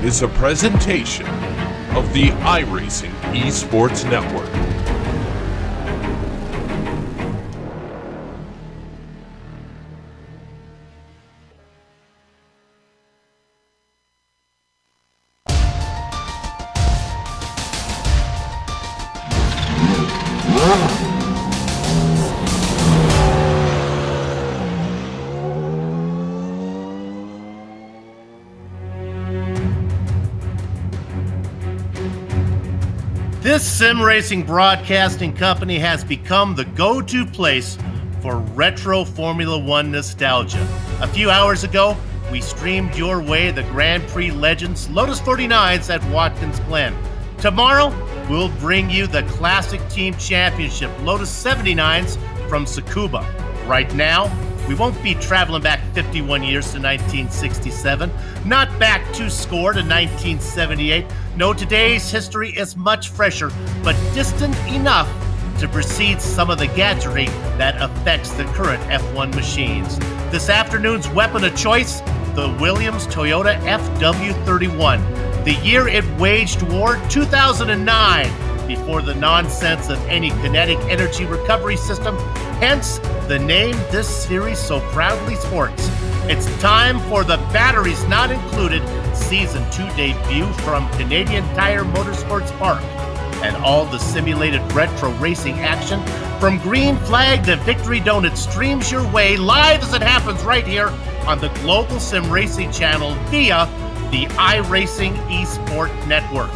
is a presentation of the iRacing Esports Network. This sim racing broadcasting company has become the go-to place for retro Formula One nostalgia. A few hours ago, we streamed your way the Grand Prix legends Lotus 49s at Watkins Glen. Tomorrow, we'll bring you the Classic Team Championship Lotus 79s from Tsukuba. Right now, we won't be traveling back 51 years to 1967, not back 2 score to 1978. No, today's history is much fresher, but distant enough to precede some of the gadgetry that affects the current F1 machines. This afternoon's weapon of choice, the Williams Toyota FW31. The year it waged war, 2009, before the nonsense of any kinetic energy recovery system, hence the name this series so proudly sports. It's time for the Batteries Not Included Season 2 debut from Canadian Tire Motorsports Park. And all the simulated retro racing action from Green Flag to Victory Donut streams your way live as it happens right here on the Global Sim Racing channel via the iRacing Esports Network.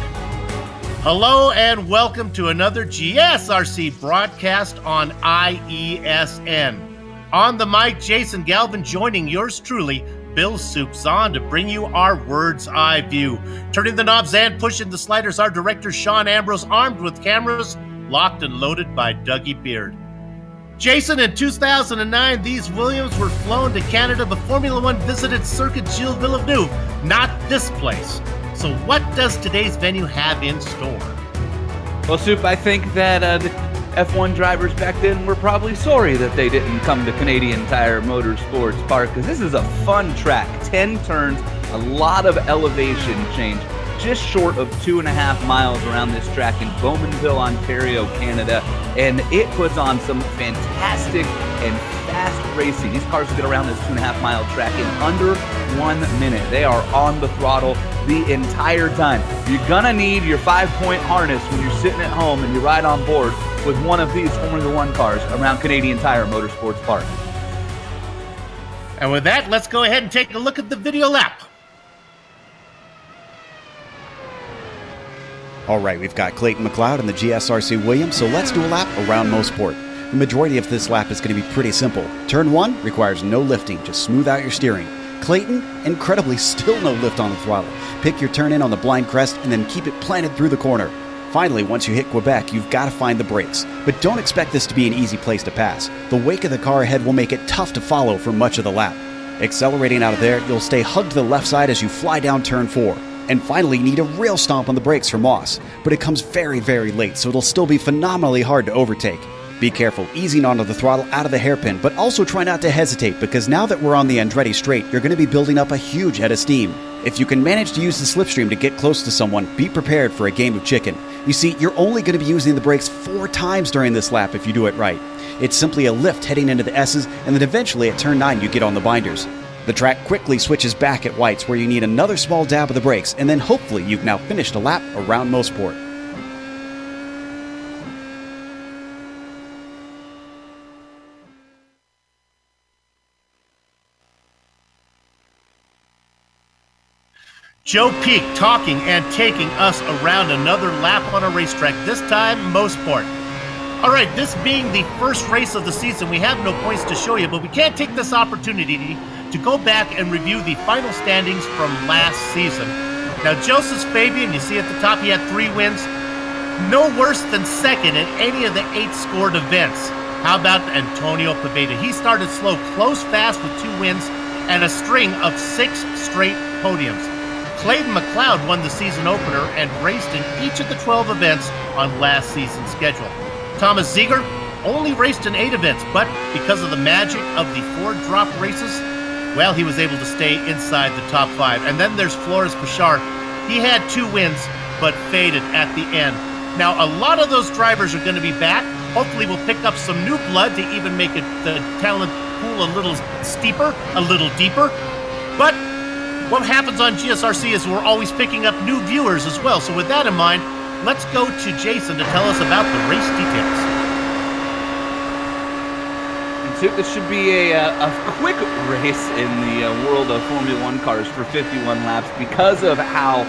Hello and welcome to another GSRC broadcast on IESN. On the mic, Jason Galvin joining yours truly, Bill Soups on to bring you our Words Eye View. Turning the knobs and pushing the sliders, our director Sean Ambrose, armed with cameras, locked and loaded by Dougie Beard. Jason, in 2009, these Williams were flown to Canada, but Formula One visited Circuit Gilles Villeneuve, not this place. So what does today's venue have in store? Well, Soup, I think that the F1 drivers back then were probably sorry that they didn't come to Canadian Tire Motorsports Park, because this is a fun track. 10 turns, a lot of elevation change, just short of 2.5 miles around this track in Bowmanville, Ontario, Canada, and it puts on some fantastic and fast racing. These cars will get around this 2.5 mile track in under 1 minute. They are on the throttle the entire time. You're gonna need your 5-point harness when you're sitting at home and you ride on board with one of these Formula One cars around Canadian Tire Motorsports Park. And with that, let's go ahead and take a look at the video lap. All right, we've got Clayton McLeod and the GSRC Williams, so let's do a lap around Mosport. The majority of this lap is going to be pretty simple. Turn 1 requires no lifting, just smooth out your steering. Clayton, incredibly, still no lift on the throttle. Pick your turn in on the blind crest and then keep it planted through the corner. Finally, once you hit Quebec, you've got to find the brakes. But don't expect this to be an easy place to pass. The wake of the car ahead will make it tough to follow for much of the lap. Accelerating out of there, you'll stay hugged to the left side as you fly down turn 4. And finally, you need a real stomp on the brakes for Moss. But it comes very, very late, so it'll still be phenomenally hard to overtake. Be careful, easing onto the throttle out of the hairpin, but also try not to hesitate, because now that we're on the Andretti straight, you're going to be building up a huge head of steam. If you can manage to use the slipstream to get close to someone, be prepared for a game of chicken. You see, you're only going to be using the brakes 4 times during this lap if you do it right. It's simply a lift heading into the S's, and then eventually at turn 9 you get on the binders. The track quickly switches back at whites, where you need another small dab of the brakes, and then hopefully you've now finished a lap around Mosport. Joe Peak talking and taking us around another lap on a racetrack, this time Mosport. All right, this being the first race of the season, we have no points to show you, but we can't take this opportunity to go back and review the final standings from last season. Now, Joseph Fabian, you see at the top, he had 3 wins. No worse than second in any of the 8 scored events. How about Antonio Pavetta? He started slow, close fast with 2 wins and a string of 6 straight podiums. Clayton McLeod won the season opener and raced in each of the 12 events on last season's schedule. Thomas Ziegler only raced in 8 events, but because of the magic of the 4 drop races, well, he was able to stay inside the top 5. And then there's Flores Bashar. He had 2 wins, but faded at the end. Now, a lot of those drivers are going to be back. Hopefully, we'll pick up some new blood to even make the talent pool a little steeper, a little deeper. But what happens on GSRC is we're always picking up new viewers as well. So with that in mind, let's go to Jason to tell us about the race details. This should be a quick race in the world of Formula 1 cars for 51 laps because of how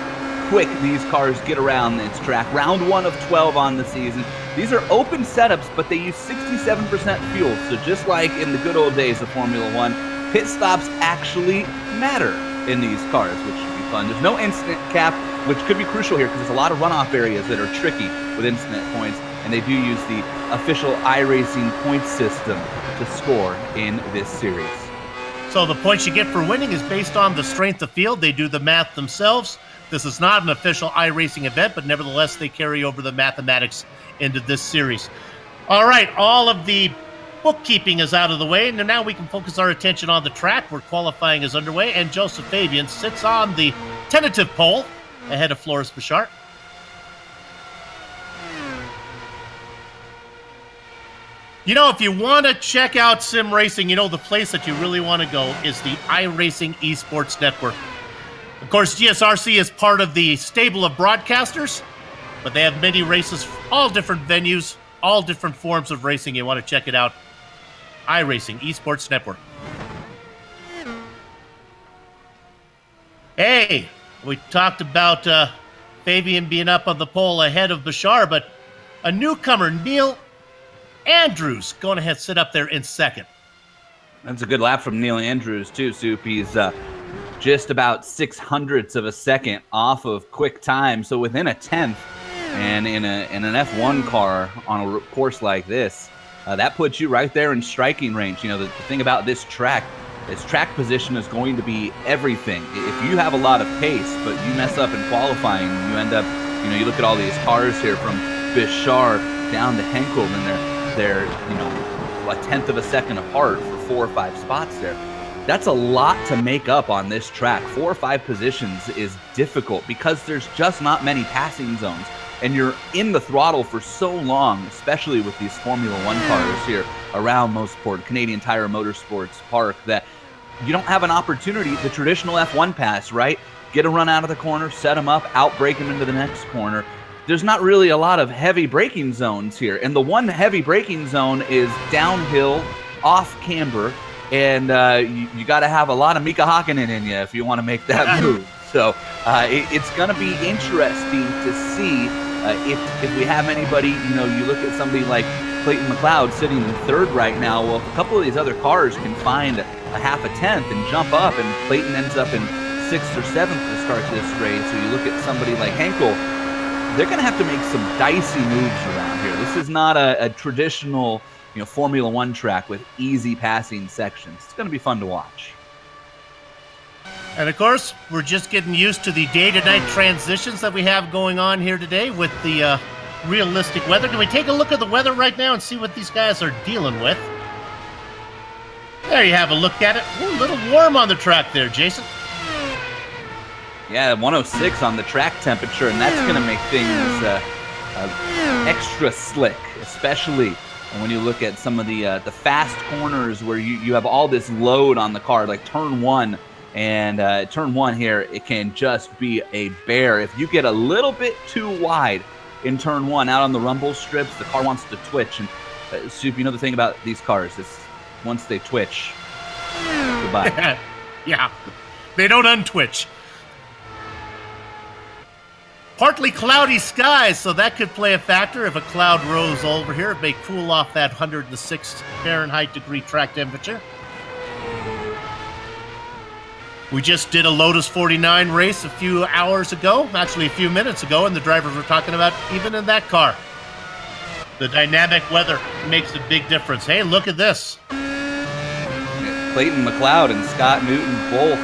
quick these cars get around this track. Round 1 of 12 on the season. These are open setups, but they use 67% fuel. So just like in the good old days of Formula 1, pit stops actually matter in these cars, which should be fun. There's no incident cap, which could be crucial here because there's a lot of runoff areas that are tricky with incident points, and they do use the official iRacing point system to score in this series. So the points you get for winning is based on the strength of field. They do the math themselves. This is not an official iRacing event, but nevertheless, they carry over the mathematics into this series. All right, all of the bookkeeping is out of the way, and now we can focus our attention on the track where qualifying is underway, and Joseph Fabian sits on the tentative pole ahead of Floris Bichart. You know, if you want to check out sim racing, you know, the place that you really want to go is the iRacing Esports Network. Of course, GSRC is part of the stable of broadcasters, but they have many races, all different venues, all different forms of racing. You want to check it out. iRacing Esports Network. Hey, we talked about Fabian being up on the pole ahead of Bichart, but a newcomer, Neil Andrews, going ahead sit up there in second. That's a good lap from Neil Andrews, too, Soup. He's just about 0.06 of a second off of quick time, so within a tenth. And in an F1 car on a course like this, that puts you right there in striking range. You know, the thing about this track position is going to be everything. If you have a lot of pace, but you mess up in qualifying, you end up, you know, you look at all these cars here from Bichart down to Henkel, and they're you know, a tenth of a second apart for 4 or 5 spots there. That's a lot to make up on this track. 4 or 5 positions is difficult because there's just not many passing zones. And you're in the throttle for so long, especially with these Formula 1 cars here around Motorsports, Canadian Tire Motorsports Park, that you don't have an opportunity, the traditional F1 pass, right? Get a run out of the corner, set them up, out-brake them into the next corner. There's not really a lot of heavy braking zones here. And the one heavy braking zone is downhill, off camber, and you got to have a lot of Mika Hakkinen in you if you want to make that move. So it's going to be interesting to see if we have anybody, you know, you look at somebody like Clayton McLeod sitting in third right now. Well, if a couple of these other cars can find a half a tenth and jump up, and Clayton ends up in 6th or 7th to start this race, or you look at somebody like Henkel, they're going to have to make some dicey moves around here. This is not a traditional, you know, Formula 1 track with easy passing sections. It's going to be fun to watch. And of course, we're just getting used to the day-to-night transitions that we have going on here today with the realistic weather. Can we take a look at the weather right now and see what these guys are dealing with? There you have a look at it. Ooh, a little warm on the track there, Jason. Yeah, 106 on the track temperature, and that's going to make things extra slick, especially when you look at some of the fast corners where you have all this load on the car, like turn 1. And turn 1 here, it can just be a bear. If you get a little bit too wide in turn 1 out on the rumble strips, the car wants to twitch. And Soup, you know the thing about these cars is once they twitch, goodbye. Yeah, they don't untwitch. Partly cloudy skies, so that could play a factor. If a cloud rose over here, it may cool off that 106 Fahrenheit degree track temperature. We just did a Lotus 49 race a few hours ago, actually a few minutes ago, and the drivers were talking about even in that car, the dynamic weather makes a big difference. Hey, look at this. Clayton McLeod and Scott Newton both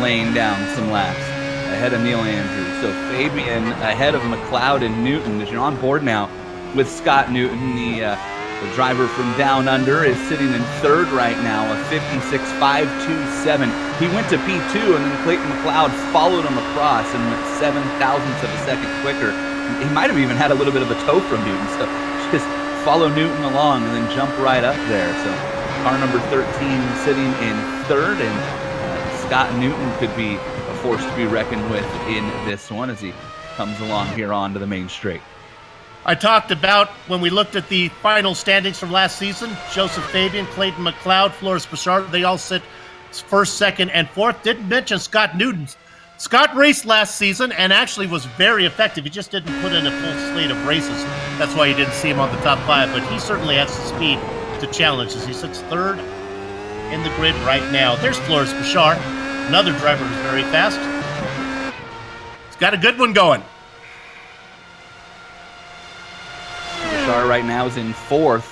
laying down some laps ahead of Neil Andrews. So Fabian ahead of McLeod and Newton, as you're on board now with Scott Newton, the The driver from Down Under is sitting in third right now, a 56.527. He went to P2, and then Clayton McLeod followed him across and went 7 thousandths of a second quicker. He might have even had a little bit of a tow from Newton, so just follow Newton along and then jump right up there. So car number 13 sitting in third, and Scott Newton could be a force to be reckoned with in this one as he comes along here onto the main straight. I talked about when we looked at the final standings from last season, Joseph Fabian, Clayton McLeod, Floris Bouchard, they all sit first, second, and fourth. Didn't mention Scott Newton. Scott raced last season and actually was very effective. He just didn't put in a full slate of races. That's why you didn't see him on the top 5, but he certainly has the speed to challenge as he sits third in the grid right now. There's Floris Bouchard, another driver who's very fast. He's got a good one going. Bouchard right now is in fourth.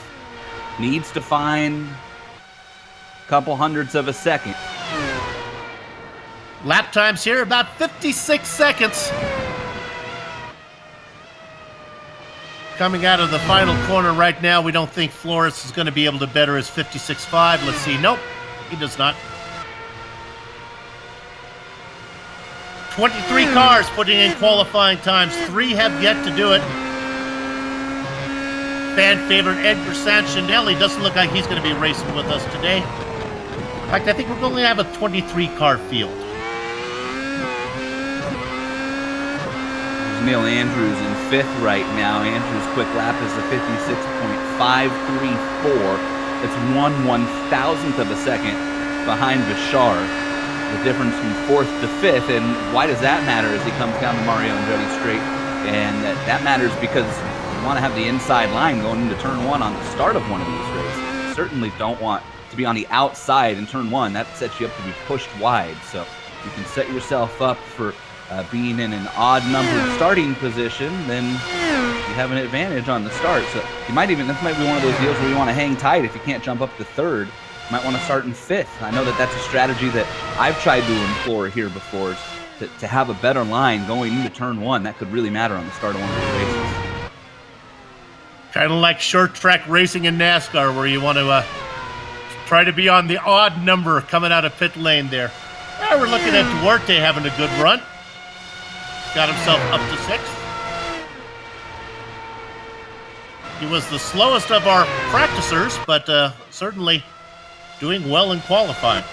Needs to find a couple hundredths of a second. Lap times here about 56 seconds. Coming out of the final corner right now, we don't think Floris is going to be able to better his 56.5. Let's see. Nope, he does not. 23 cars putting in qualifying times. 3 have yet to do it. Fan favorite Edgar Sanchinelli doesn't look like he's going to be racing with us today. In fact, I think we're going to have a 23-car field. Neil Andrews in fifth right now. Andrews' quick lap is a 56.534. It's 1/1000th of a second behind Bouchard. The difference from fourth to fifth, and why does that matter as he comes down the Mario Andretti straight? And that matters because you want to have the inside line going into turn 1 on the start of one of these races. You certainly don't want to be on the outside in turn 1. That sets you up to be pushed wide. So you can set yourself up for being in an odd numbered starting position, then you have an advantage on the start. So you might even, this might be one of those deals where you want to hang tight if you can't jump up to third. You might want to start in fifth. I know that that's a strategy that I've tried to employ here before, to have a better line going into turn 1. That could really matter on the start of one of these races. Kind of like short track racing in NASCAR, where you want to try to be on the odd number coming out of pit lane there. We're looking at Duarte having a good run. Got himself up to 6th. He was the slowest of our practicers, but certainly doing well in qualifying.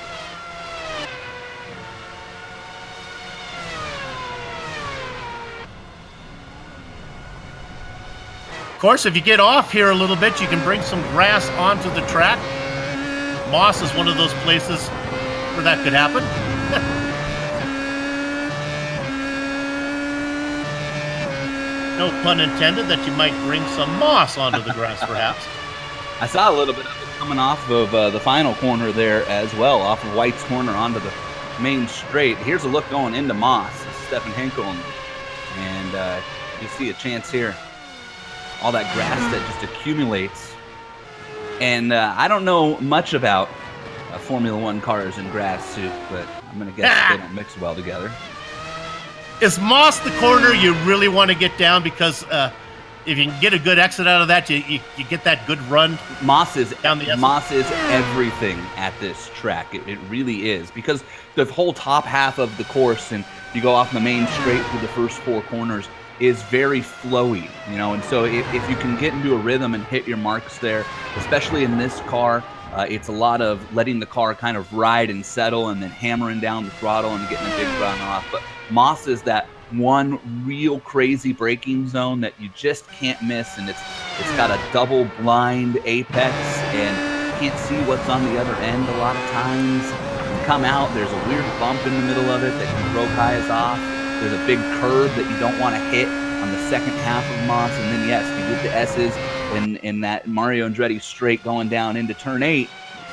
Of course, if you get off here a little bit, you can bring some grass onto the track. Moss is one of those places where that could happen. No pun intended that you might bring some moss onto the grass, perhaps. I saw a little bit of it coming off of the final corner there as well, off of White's corner onto the main straight. Here's a look going into Moss, Stefan Henkel, and you see a chance here. All that grass that just accumulates. And I don't know much about Formula One cars and grass soup, but I'm going to guess they don't mix well together. Is Moss the corner you really want to get down? Because if you can get a good exit out of that, you get that good run. Moss is down the Moss is everything at this track. It really is, because the whole top half of the course, and you go off the main straight through the first 4 corners, is very flowy, you know. And so if you can get into a rhythm and hit your marks there, especially in this car, it's a lot of letting the car kind of ride and settle, and then hammering down the throttle and getting a big run off. But Moss is that one real crazy braking zone that you just can't miss, and it's got a double blind apex, and you can't see what's on the other end a lot of times. You come out, there's a weird bump in the middle of it that can throw guys off. There's a big curve that you don't want to hit on the second half of Moss, and then yes, you get the S's in that Mario Andretti straight going down into turn 8,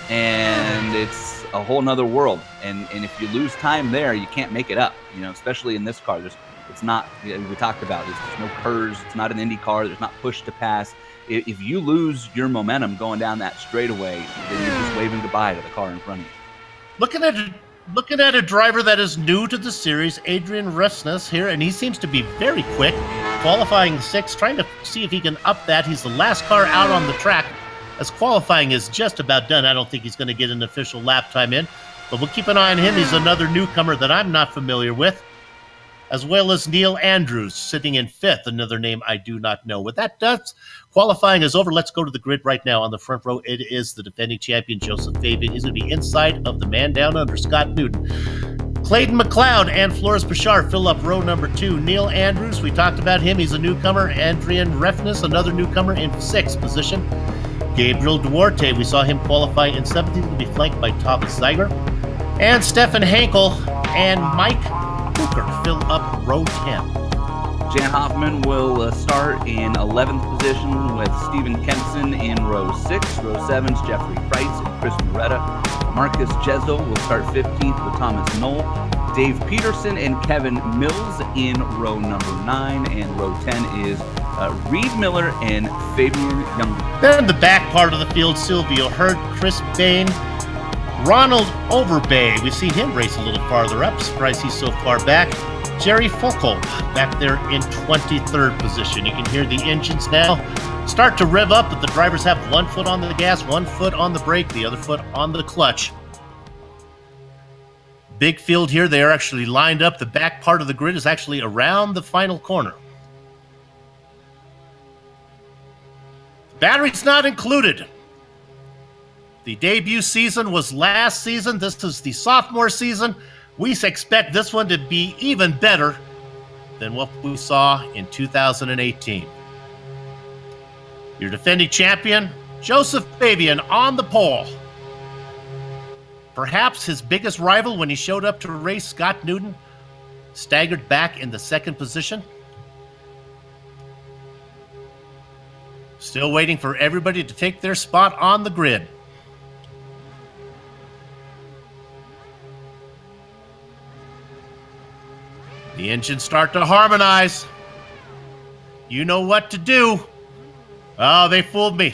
and it's a whole nother world. And if you lose time there, you can't make it up, you know, especially in this car. It's not, we talked about this, there's no curves, it's not an Indy car, there's not push to pass. If you lose your momentum going down that straightaway, then you're just waving goodbye to the car in front of you. Looking at a driver that is new to the series, Adrian Resnes here, and he seems to be very quick, qualifying 6th, trying to see if he can up that. He's the last car out on the track. as qualifying is just about done. I don't think he's going to get an official lap time in, but we'll keep an eye on him. He's another newcomer that I'm not familiar with, as well as Neil Andrews sitting in 5th, another name I do not know. With that done, qualifying is over. Let's go to the grid right now. On the front row, it is the defending champion, Joseph Fabian. He's going to be inside of the man down under, Scott Newton. Clayton McLeod and Flores Bashar fill up row number 2. Neil Andrews, we talked about him. He's a newcomer. Adrian Refness, another newcomer, in 6th position. Gabriel Duarte, we saw him qualify in 17th, to be flanked by Thomas Zeiger. And Stefan Hankel and Mike Hooker fill up row 10. Jan Hoffman will start in 11th position with Stephen Kempson in row 6. Row 7's Jeffrey Price and Chris Moretta. Marcus Jezo will start 15th with Thomas Knoll. Dave Peterson and Kevin Mills in row number 9. And row 10 is Reed Miller and Fabian Young. Then the back part of the field, Silvio Hurt, Chris Bain, Ronald Overbay. We've seen him race a little farther up. Surprised he's so far back. Jerry Foucault back there in 23rd position. You can hear the engines now start to rev up, but the drivers have one foot on the gas, one foot on the brake, the other foot on the clutch. Big field here. They are actually lined up. The back part of the grid is actually around the final corner. Batteries not included. The debut season was last season. This is the sophomore season. We expect this one to be even better than what we saw in 2018. Your defending champion, Joseph Fabian, on the pole. Perhaps his biggest rival when he showed up to race, Scott Newton, staggered back in the 2nd position. Still waiting for everybody to take their spot on the grid. The engines start to harmonize. You know what to do. Oh, they fooled me.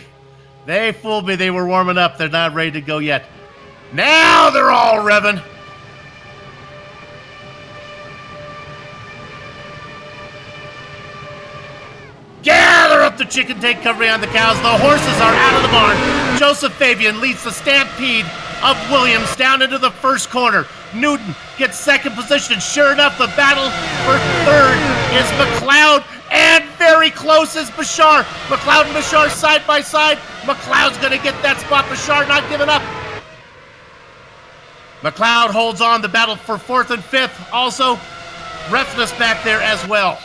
They fooled me. They were warming up. They're not ready to go yet. Now they're all revving. Gather up the chicken, take cover on the cows. The horses are out of the barn. Joseph Fabian leads the stampede of Williams down into the 1st corner. Newton gets 2nd position. Sure enough, the battle for 3rd is McLeod, and very close is Bashar. McLeod and Bashar side by side. McLeod's going to get that spot. Bashar not giving up. McLeod holds on. The battle for 4th and 5th. Also, Refness back there as well.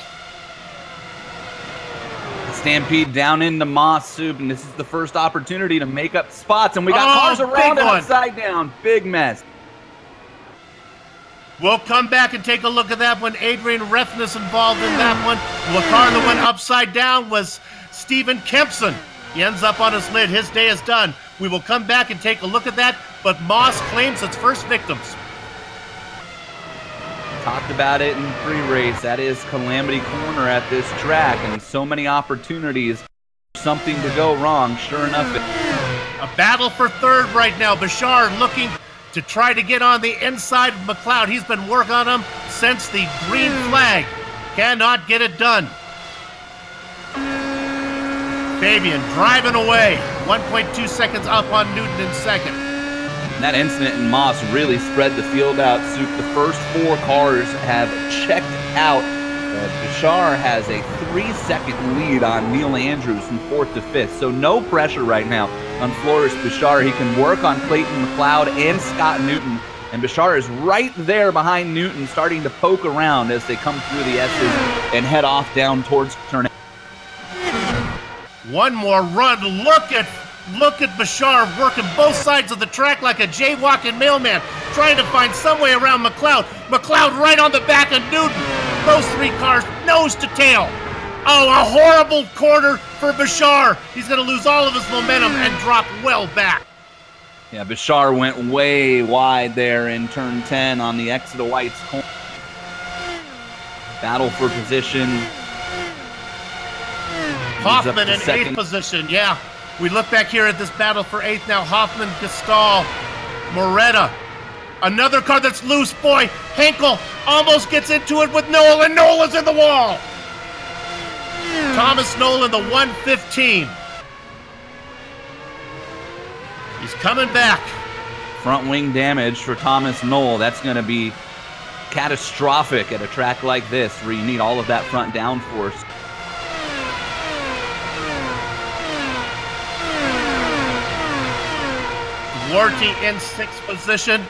Stampede down into Moss Soup, and this is the first opportunity to make up spots, and we got cars around and upside down. Big mess. We'll come back and take a look at that one. Adrian Refness involved in that one. The car that went upside down was Stephen Kempson. He ends up on his lid. His day is done. We will come back and take a look at that, but Moss claims its first victims. Talked about it in pre-race. That is Calamity Corner at this track, and so many opportunities for something to go wrong. Sure enough, a battle for 3rd right now. Bashar looking to try to get on the inside of McLeod. He's been working on him since the green flag. Cannot get it done. Fabian driving away. 1.2 seconds up on Newton in 2nd. That incident in Moss really spread the field out. Soup. The first 4 cars have checked out. Bashar has a 3-second lead on Neil Andrews from 4th to 5th. So no pressure right now on Flores Bashar. He can work on Clayton McLeod and Scott Newton. And Bashar is right there behind Newton, starting to poke around as they come through the S's and head off down towards turn 8. One more run. Look at Bashar working both sides of the track like a jaywalking mailman, trying to find some way around McLeod. McLeod right on the back of Newton. Those 3 cars nose to tail. Oh, a horrible corner for Bashar. He's going to lose all of his momentum and drop well back. Yeah, Bashar went way wide there in turn 10 on the exit of White's corner. Battle for position. Hoffman in 8th position, yeah. We look back here at this battle for 8th now. Hoffman, Gastal, Moretta. Another car that's loose, boy. Henkel almost gets into it with Noel, and Noel is in the wall. Thomas Noel in the 115. He's coming back. Front wing damage for Thomas Knoll. That's going to be catastrophic at a track like this where you need all of that front downforce. Duarte in 6th position.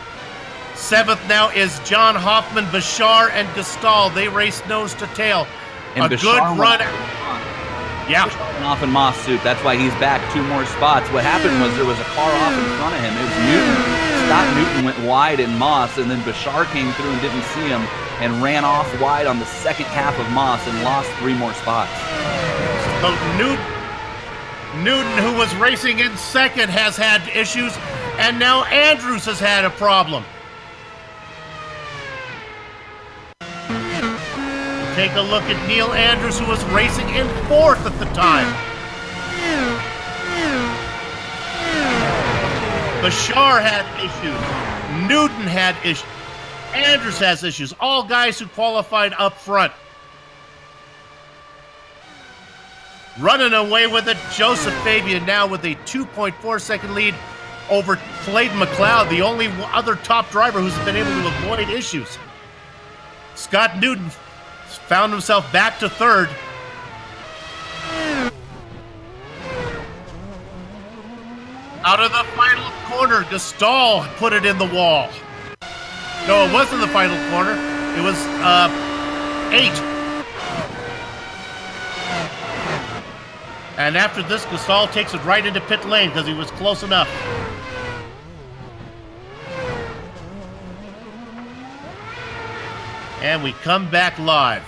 7th now is John Hoffman, Bashar, and Gastal. They race nose to tail. And a Bashar good run. Yeah. Bashar off in Moss Soup. That's why he's back 2 more spots. What happened was there was a car off in front of him. It was Newton. Scott Newton went wide in Moss, and then Bashar came through and didn't see him and ran off wide on the second half of Moss and lost 3 more spots. So Newton, who was racing in 2nd, has had issues, and now Andrews has had a problem. Take a look at Neil Andrews, who was racing in 4th at the time. Bashar had issues. Newton had issues. Andrews has issues. All guys who qualified up front. Running away with it, Joseph Fabian now with a 2.4 second lead over Clayton McLeod, the only other top driver who's been able to avoid issues. Scott Newton found himself back to 3rd. Out of the final corner, Gastal put it in the wall. No, it wasn't the final corner. It was 8. And after this, Gastal takes it right into pit lane because he was close enough. And we come back live.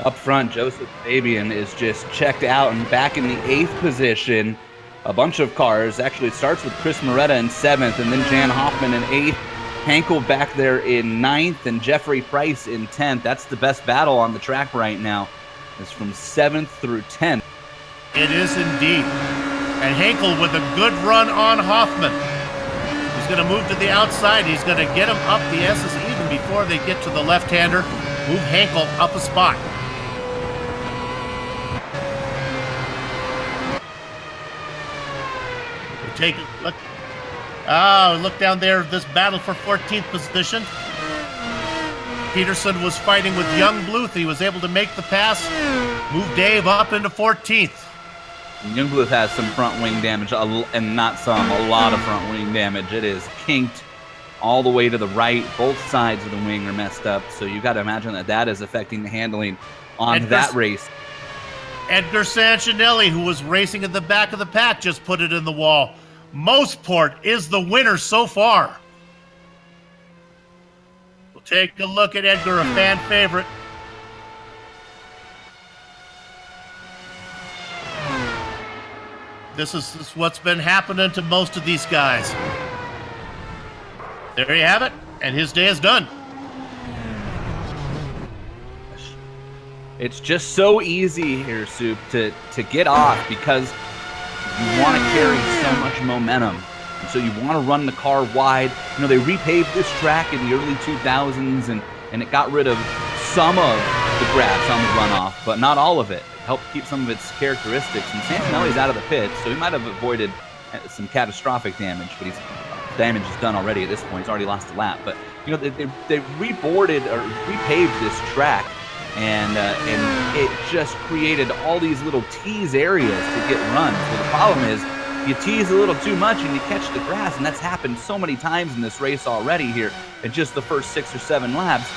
Up front, Joseph Fabian is just checked out and back in the 8th position. A bunch of cars. Actually, it starts with Chris Moretta in 7th, and then Jan Hoffman in 8th. Hankel back there in 9th, and Jeffrey Price in 10th. That's the best battle on the track right now. It's from 7th through 10th. It is indeed. And Hankel with a good run on Hoffman. He's going to move to the outside. He's going to get him up the S's even before they get to the left-hander. Move Hankel up a spot. Take a look. Oh, look down there. This battle for 14th position. Peterson was fighting with Young Bluth. He was able to make the pass. Move Dave up into 14th. Young Bluth has some front wing damage, and not some, a lot of front wing damage. It is kinked all the way to the right. Both sides of the wing are messed up. So you got to imagine that that is affecting the handling on that race. Edgar Sanchinelli, who was racing at the back of the pack, just put it in the wall. Mosport is the winner so far. We'll take a look at Edgar, a fan favorite. This is what's been happening to most of these guys. There you have it, and his day is done. It's just so easy here, Soup, to get off because you want to carry so much momentum. And so you want to run the car wide. You know, they repaved this track in the early 2000s, and it got rid of some of the grass on the runoff, but not all of it. It helped keep some of its characteristics. And Santinelli's out of the pits, so he might have avoided some catastrophic damage, but damage is done already at this point. He's already lost a lap. But, you know, they reboarded or repaved this track. And it just created all these little tease areas to get runs. So the problem is you tease a little too much and you catch the grass, and that's happened so many times in this race already here in just the first 6 or 7 laps.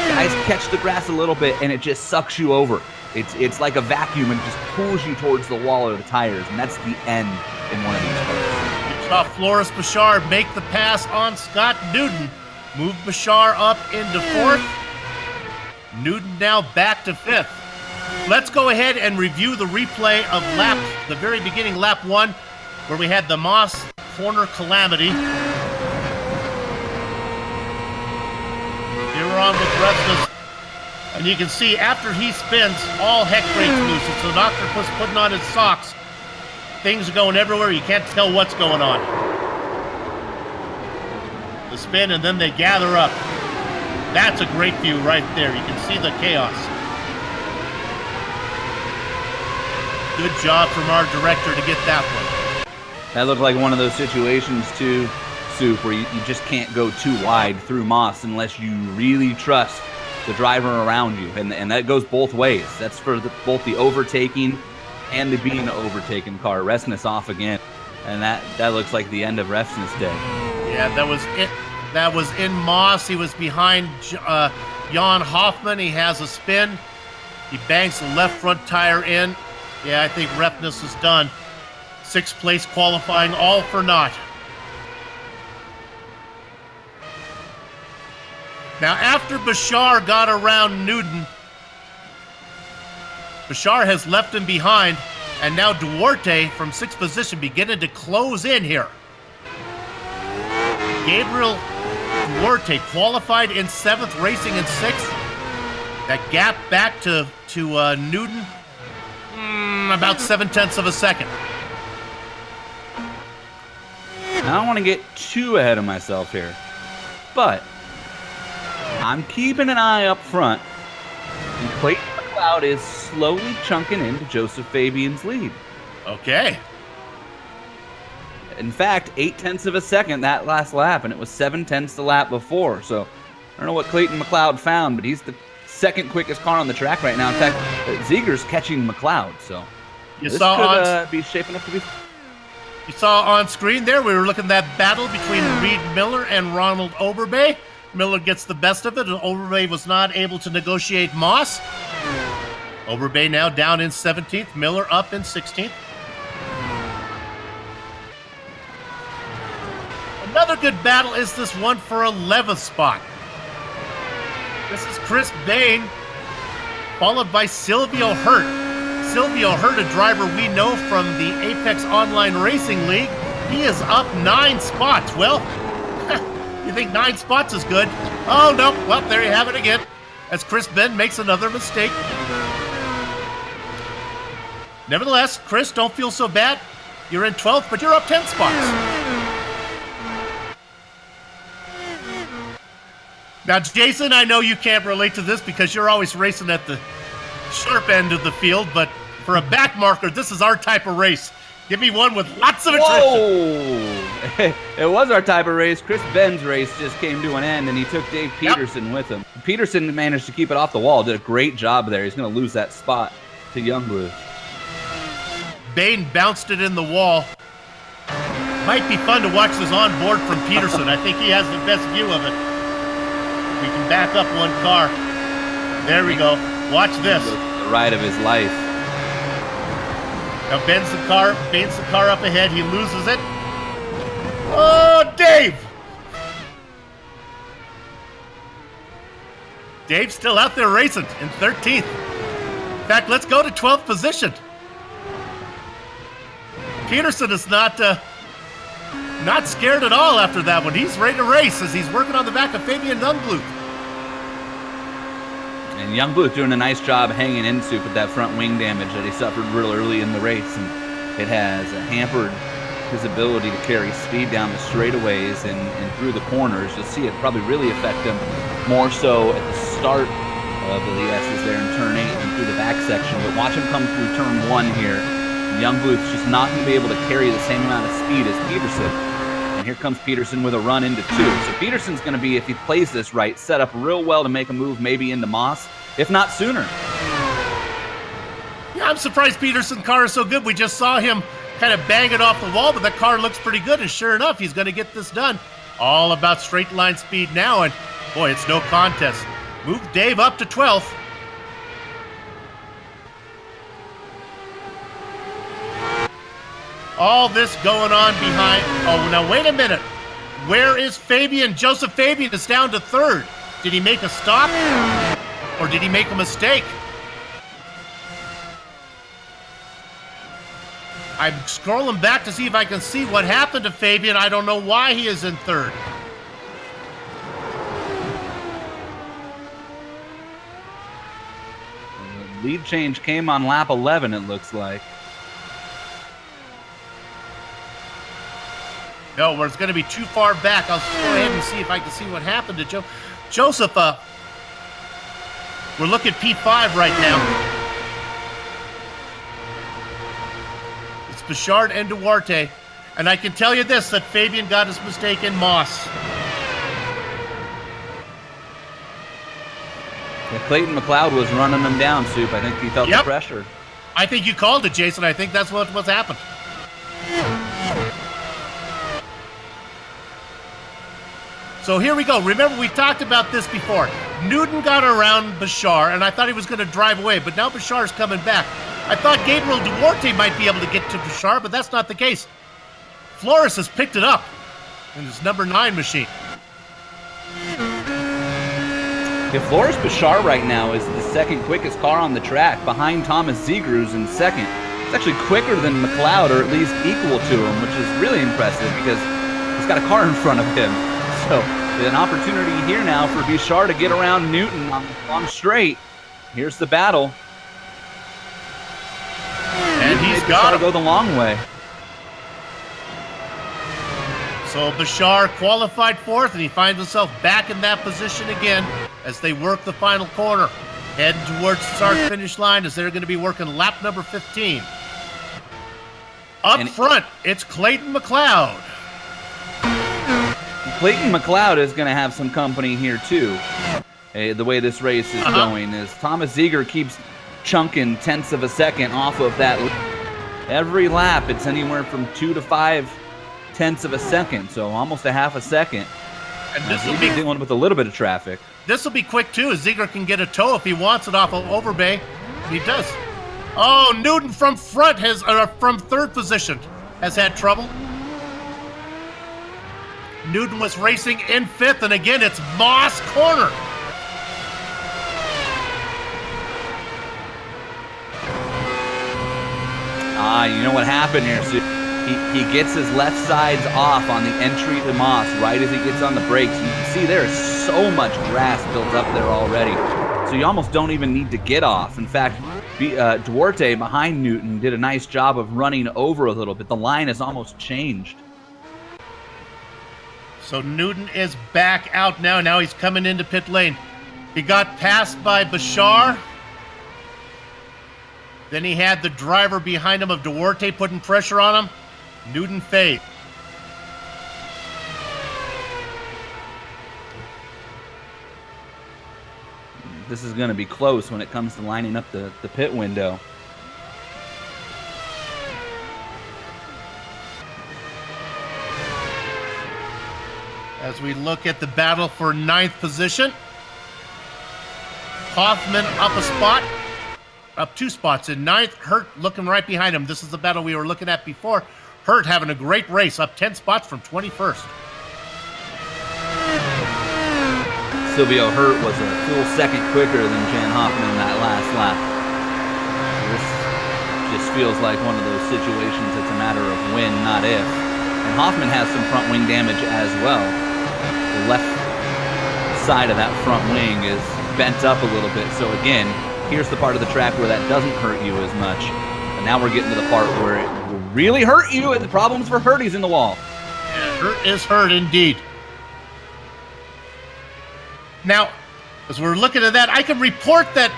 Guys catch the grass a little bit and it just sucks you over. It's like a vacuum and just pulls you towards the wall or the tires, and that's the end in one of these cars. You saw Floris Bashar make the pass on Scott Newton. Move Bashar up into 4th. Newton now back to 5th. Let's go ahead and review the replay of the very beginning, lap 1, where we had the Moss corner calamity. Here we're on with Restus. And you can see after he spins, all heck breaks loose. It's an octopus putting on his socks. Things are going everywhere. You can't tell what's going on. The spin, and then they gather up. That's a great view right there. You can see the chaos. Good job from our director to get that one. That looked like one of those situations, too, Soup, where you just can't go too wide through Moss unless you really trust the driver around you. And that goes both ways. That's for both the overtaking and the being overtaken car. Resnick's off again. And that looks like the end of Resnick's day. Yeah, that was it. That was in Moss. He was behind Jan Hoffman. He has a spin. He bangs the left front tire in. Yeah, I think Resnick is done. 6th place qualifying, all for naught. Now, after Bashar got around Newton, Bashar has left him behind, and now Duarte from 6th position beginning to close in here. Gabriel Duarte qualified in 7th, racing in 6th. That gap back to Newton, about 0.7 of a second. I don't want to get too ahead of myself here, but I'm keeping an eye up front, and Clayton McLeod is slowly chunking into Joseph Fabian's lead. Okay. In fact, 0.8 of a second that last lap, and it was 0.7 the lap before. So I don't know what Clayton McLeod found, but he's the 2nd quickest car on the track right now. In fact, Ziegler's catching McLeod, so this could be shaping up to be. You saw on screen there, we were looking at that battle between Reed Miller and Ronald Oberbay. Miller gets the best of it, and Oberbay was not able to negotiate Moss. Oberbay now down in 17th, Miller up in 16th. Another good battle is this one for 11th spot. This is Chris Bain, followed by Silvio Hurt. Silvio Hurt, a driver we know from the Apex Online Racing League. He is up 9 spots. Well, you think 9 spots is good? Oh, no. Well, there you have it again, as Chris Ben makes another mistake. Nevertheless, Chris, don't feel so bad. You're in 12th, but you're up 10 spots. Now, Jason, I know you can't relate to this because you're always racing at the sharp end of the field, but for a back marker, this is our type of race. Give me one with lots of attrition. Whoa! It was our type of race. Chris Ben's race just came to an end, and he took Dave Peterson with him. Peterson managed to keep it off the wall. Did a great job there. He's going to lose that spot to Youngblood. Bain bounced it in the wall. Might be fun to watch this on board from Peterson. I think he has the best view of it. We can back up one car. There we go. Watch this. The ride of his life. Now bends the car up ahead. He loses it. Oh, Dave! Dave's still out there racing in 13th. In fact, let's go to 12th position. Peterson is not scared at all after that one. He's ready to race as he's working on the back of Fabian Youngblood. And Youngblood doing a nice job hanging in Soup with that front wing damage that he suffered real early in the race. And it has hampered his ability to carry speed down the straightaways and through the corners. You'll see it probably really affect him more so at the start of the S's there in turn 8 and through the back section. But watch him come through turn 1 here. Youngblood's just not going to be able to carry the same amount of speed as Peterson. And here comes Peterson with a run into 2. So Peterson's going to be, if he plays this right, set up real well to make a move maybe into Moss, if not sooner. Yeah, I'm surprised Peterson's car is so good. We just saw him kind of bang it off the wall, but that car looks pretty good, and sure enough, he's going to get this done. All about straight line speed now, and boy, it's no contest. Move Dave up to 12th. All this going on behind. Oh, now wait a minute. Where is Fabian? Joseph Fabian is down to 3rd. Did he make a stop? Or did he make a mistake? I'm scrolling back to see if I can see what happened to Fabian. I don't know why he is in 3rd. The lead change came on lap 11, it looks like. No, where it's going to be too far back. I'll go ahead and see if I can see what happened to Joseph. We're looking at P5 right now. Bouchard and Duarte. And I can tell you this, that Fabian got his mistake in Moss. Yeah, Clayton McLeod was running them down, Soup. I think he felt the pressure. I think you called it, Jason. I think that's what's happened. So here we go. Remember, we talked about this before. Newton got around Bouchard, and I thought he was going to drive away, but now Bouchard's coming back. I thought Gabriel Duarte might be able to get to Bouchard, but that's not the case. Flores has picked it up in his number 9 machine. Yeah, Flores Bouchard right now is the second quickest car on the track, behind Thomas Ziegler, who's in second. It's actually quicker than McLeod, or at least equal to him, which is really impressive because he's got a car in front of him. So an opportunity here now for Bouchard to get around Newton on straight. Here's the battle. And he's got to go the long way. So Bouchard qualified 4th, and he finds himself back in that position again as they work the final corner. Heading towards the start-finish line as they're going to be working lap number 15. Up front, it's Clayton McLeod. Clayton McLeod is going to have some company here, too. The way this race is going is Thomas Ziegler keeps chunking tenths of a second off of that. Every lap, it's anywhere from 2 to 5 tenths of a second, so almost a half a second. And this will be dealing with a little bit of traffic. This will be quick too, as Ziegler can get a tow if he wants it off of Overbay. He does. Oh, Newton from front has, from 3rd position, has had trouble. Newton was racing in 5th, and again it's Moss corner. You know what happened here, Sue? He gets his left sides off on the entry to Moss right as he gets on the brakes. You can see there is so much grass built up there already. So you almost don't even need to get off. In fact, Duarte behind Newton did a nice job of running over a little bit. The line has almost changed. So Newton is back out now. Now he's coming into pit lane. He got passed by Bouchard. Then he had the driver behind him of Duarte putting pressure on him. Newton fade. This is going to be close when it comes to lining up the pit window. As we look at the battle for 9th position, Hoffman up a spot, up 2 spots in 9th. Hurt looking right behind him. This is the battle we were looking at before. Hurt having a great race, up 10 spots from 21st. Silvio Hurt was a full second quicker than Jan Hoffman in that last lap. This just feels like one of those situations that's a matter of when, not if. And Hoffman has some front wing damage as well. The left side of that front wing is bent up a little bit. So again, here's the part of the track where that doesn't hurt you as much. But now we're getting to the part where it will really hurt you, and the problem's for Hurt. He's in the wall. Yeah, Hurt is hurt indeed. Now, as we're looking at that, I can report that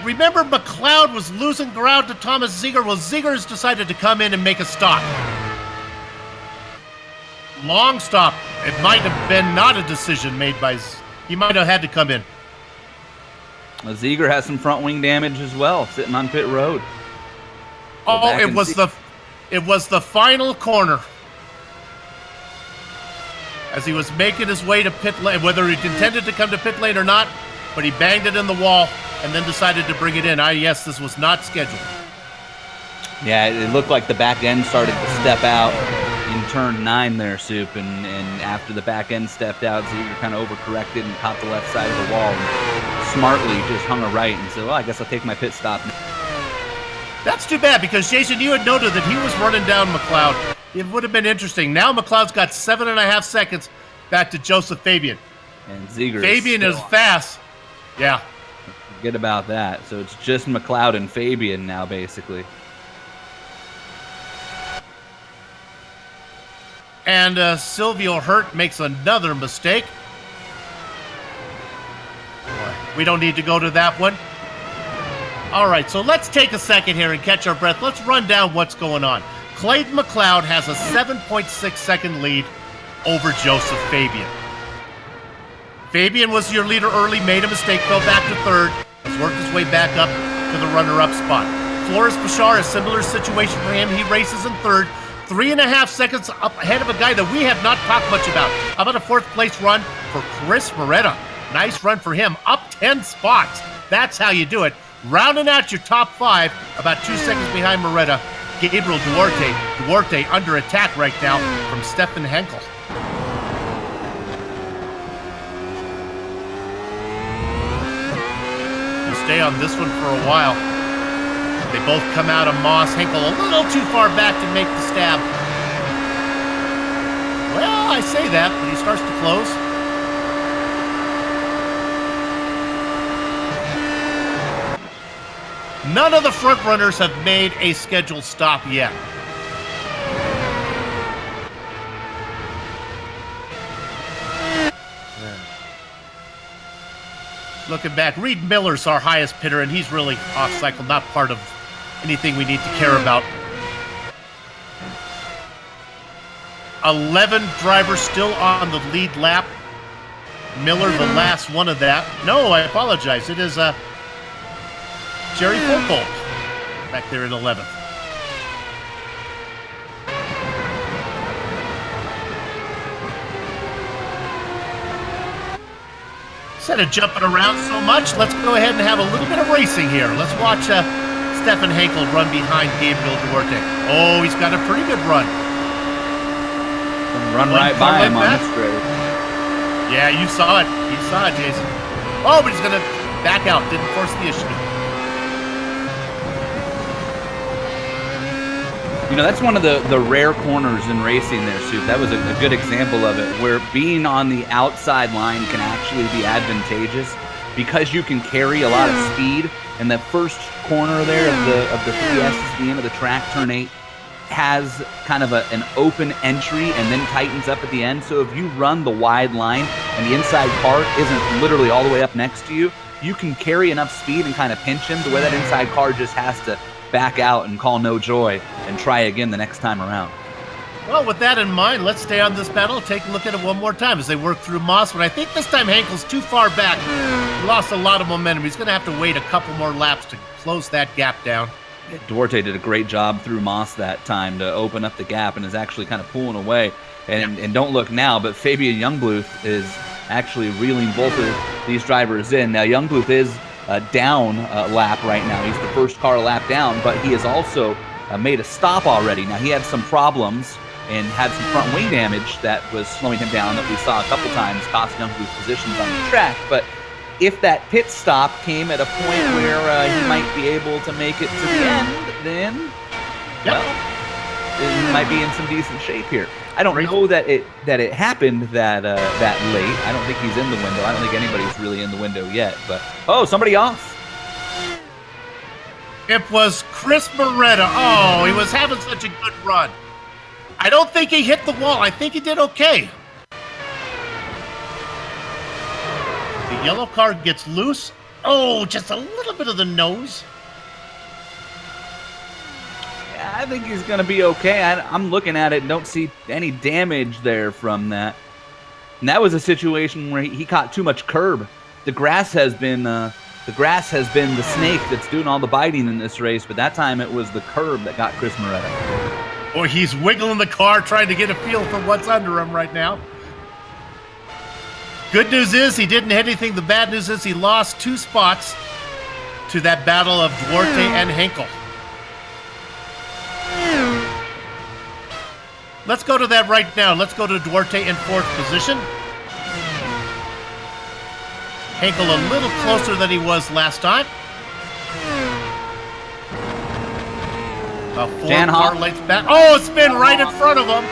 remember McLeod was losing ground to Thomas Ziegler. Well, Ziegler's decided to come in and make a stop. Long stop. It might have been not a decision made by... He might have had to come in. Well, Ziegler has some front wing damage as well, sitting on pit road. Oh, it was the final corner. As he was making his way to pit lane, whether he intended to come to pit lane or not, but he banged it in the wall and then decided to bring it in. Yes, this was not scheduled. Yeah, it looked like the back end started to step out in turn 9 there, Soup, and after the back end stepped out, Ziegler kind of overcorrected and caught the left side of the wall and smartly just hung a right and said, well, I guess I'll take my pit stop. That's too bad, because Jason, you had noted that he was running down McLeod. It would have been interesting. Now McLeod's got 7.5 seconds back to Joseph Fabian. And Ziegler Fabian is fast. Yeah. Forget about that. So it's just McLeod and Fabian now, basically. And Silvio Hurt makes another mistake. We don't need to go to that one. All right, so let's take a second here and catch our breath. Let's run down what's going on. Clayton McLeod has a 7.6-second lead over Joseph Fabian. Fabian was your leader early, made a mistake, fell back to third, has worked his way back up to the runner-up spot. Floris Bashar, a similar situation for him. He races in third, 3.5 seconds up ahead of a guy that we have not talked much about. How about a fourth-place run for Chris Moretta? Nice run for him, up 10 spots. That's how you do it. Rounding out your top 5, about 2 seconds behind Moretta, Gabriel Duarte. Duarte under attack right now from Stefan Henkel. Stay on this one for a while. They both come out of Moss. Henkel a little too far back to make the stab. Well, I say that, but he starts to close. None of the front runners have made a scheduled stop yet. Looking back, Reed Miller's our highest pitter, and he's really off cycle, not part of anything we need to care about. 11 drivers still on the lead lap. Miller, the last one of that. No, I apologize. It is Jerry Foucault back there in 11th. Instead of jumping around so much, let's go ahead and have a little bit of racing here. Let's watch Stefan Henkel run behind Gabriel Duarte. Oh, he's got a pretty good run. Run right by him on this race. Yeah, you saw it. You saw it, Jason. Oh, but he's going to back out. Didn't force the issue. You know, that's one of the rare corners in racing there, Soup. That was a good example of it, where being on the outside line can actually be advantageous because you can carry a lot of speed. And the first corner there of the 3S's at the end of the track, turn 8, has kind of an open entry and then tightens up at the end. So if you run the wide line and the inside car isn't literally all the way up next to you, you can carry enough speed and kind of pinch him to where that inside car just has to back out and call no joy and try again the next time around. Well, with that in mind, let's stay on this battle, take a look at it one more time as they work through Moss. But I think this time Henkel's too far back. He lost a lot of momentum. He's going to have to wait a couple more laps to close that gap down. Duarte did a great job through Moss that time to open up the gap and is actually kind of pulling away. And don't look now, but Fabian Youngbluth is actually reeling both of these drivers in. Now, Youngbluth is down lap right now. He's the first car lap down, but he has also made a stop already. Now, he had some problems and had some front wing damage that was slowing him down that we saw a couple times, cost Youngbluth positions on the track. But if that pit stop came at a point where he might be able to make it to the end, then, well, he might be in some decent shape here. I don't know that it happened that late. I don't think he's in the window. I don't think anybody's really in the window yet. But, oh, somebody off. It was Chris Moretta. Oh, he was having such a good run. I don't think he hit the wall. I think he did okay. The yellow car gets loose. Oh, just a little bit of the nose. Yeah, I think he's going to be okay. I'm looking at it and don't see any damage there from that. And that was a situation where he caught too much curb. The grass has been the snake that's doing all the biting in this race, but that time it was the curb that got Chris Moretta. Boy, he's wiggling the car, trying to get a feel for what's under him right now. Good news is he didn't hit anything. The bad news is he lost 2 spots to that battle of Duarte and Henkel. Let's go to that right now. Let's go to Duarte in 4th position. Henkel a little closer than he was last time. A 4 car lengths back. Oh, it's been right in front of him.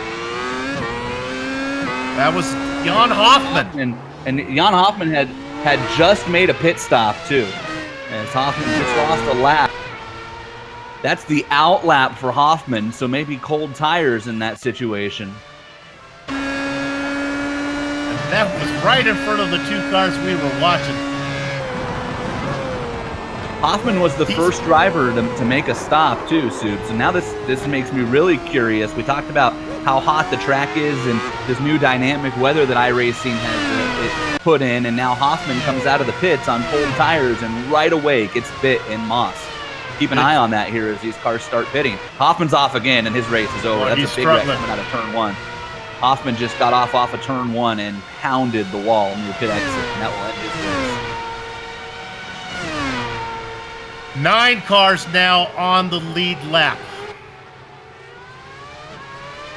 That was Jan Hoffman. And Jan Hoffman had just made a pit stop, too. As Hoffman just lost a lap. That's the out lap for Hoffman, so maybe cold tires in that situation. And that was right in front of the 2 cars we were watching. Hoffman was the first driver to make a stop too, Soup. So now this makes me really curious. We talked about how hot the track is and this new dynamic weather that iRacing has put in, and now Hoffman comes out of the pits on cold tires and right away gets bit in Moss. Keep an eye on that here as these cars start pitting. Hoffman's off again and his race is over. That's a big wreck coming out of turn 1. Hoffman just got off of turn 1 and pounded the wall near pit exit, and that will end his race. 9 cars now on the lead lap.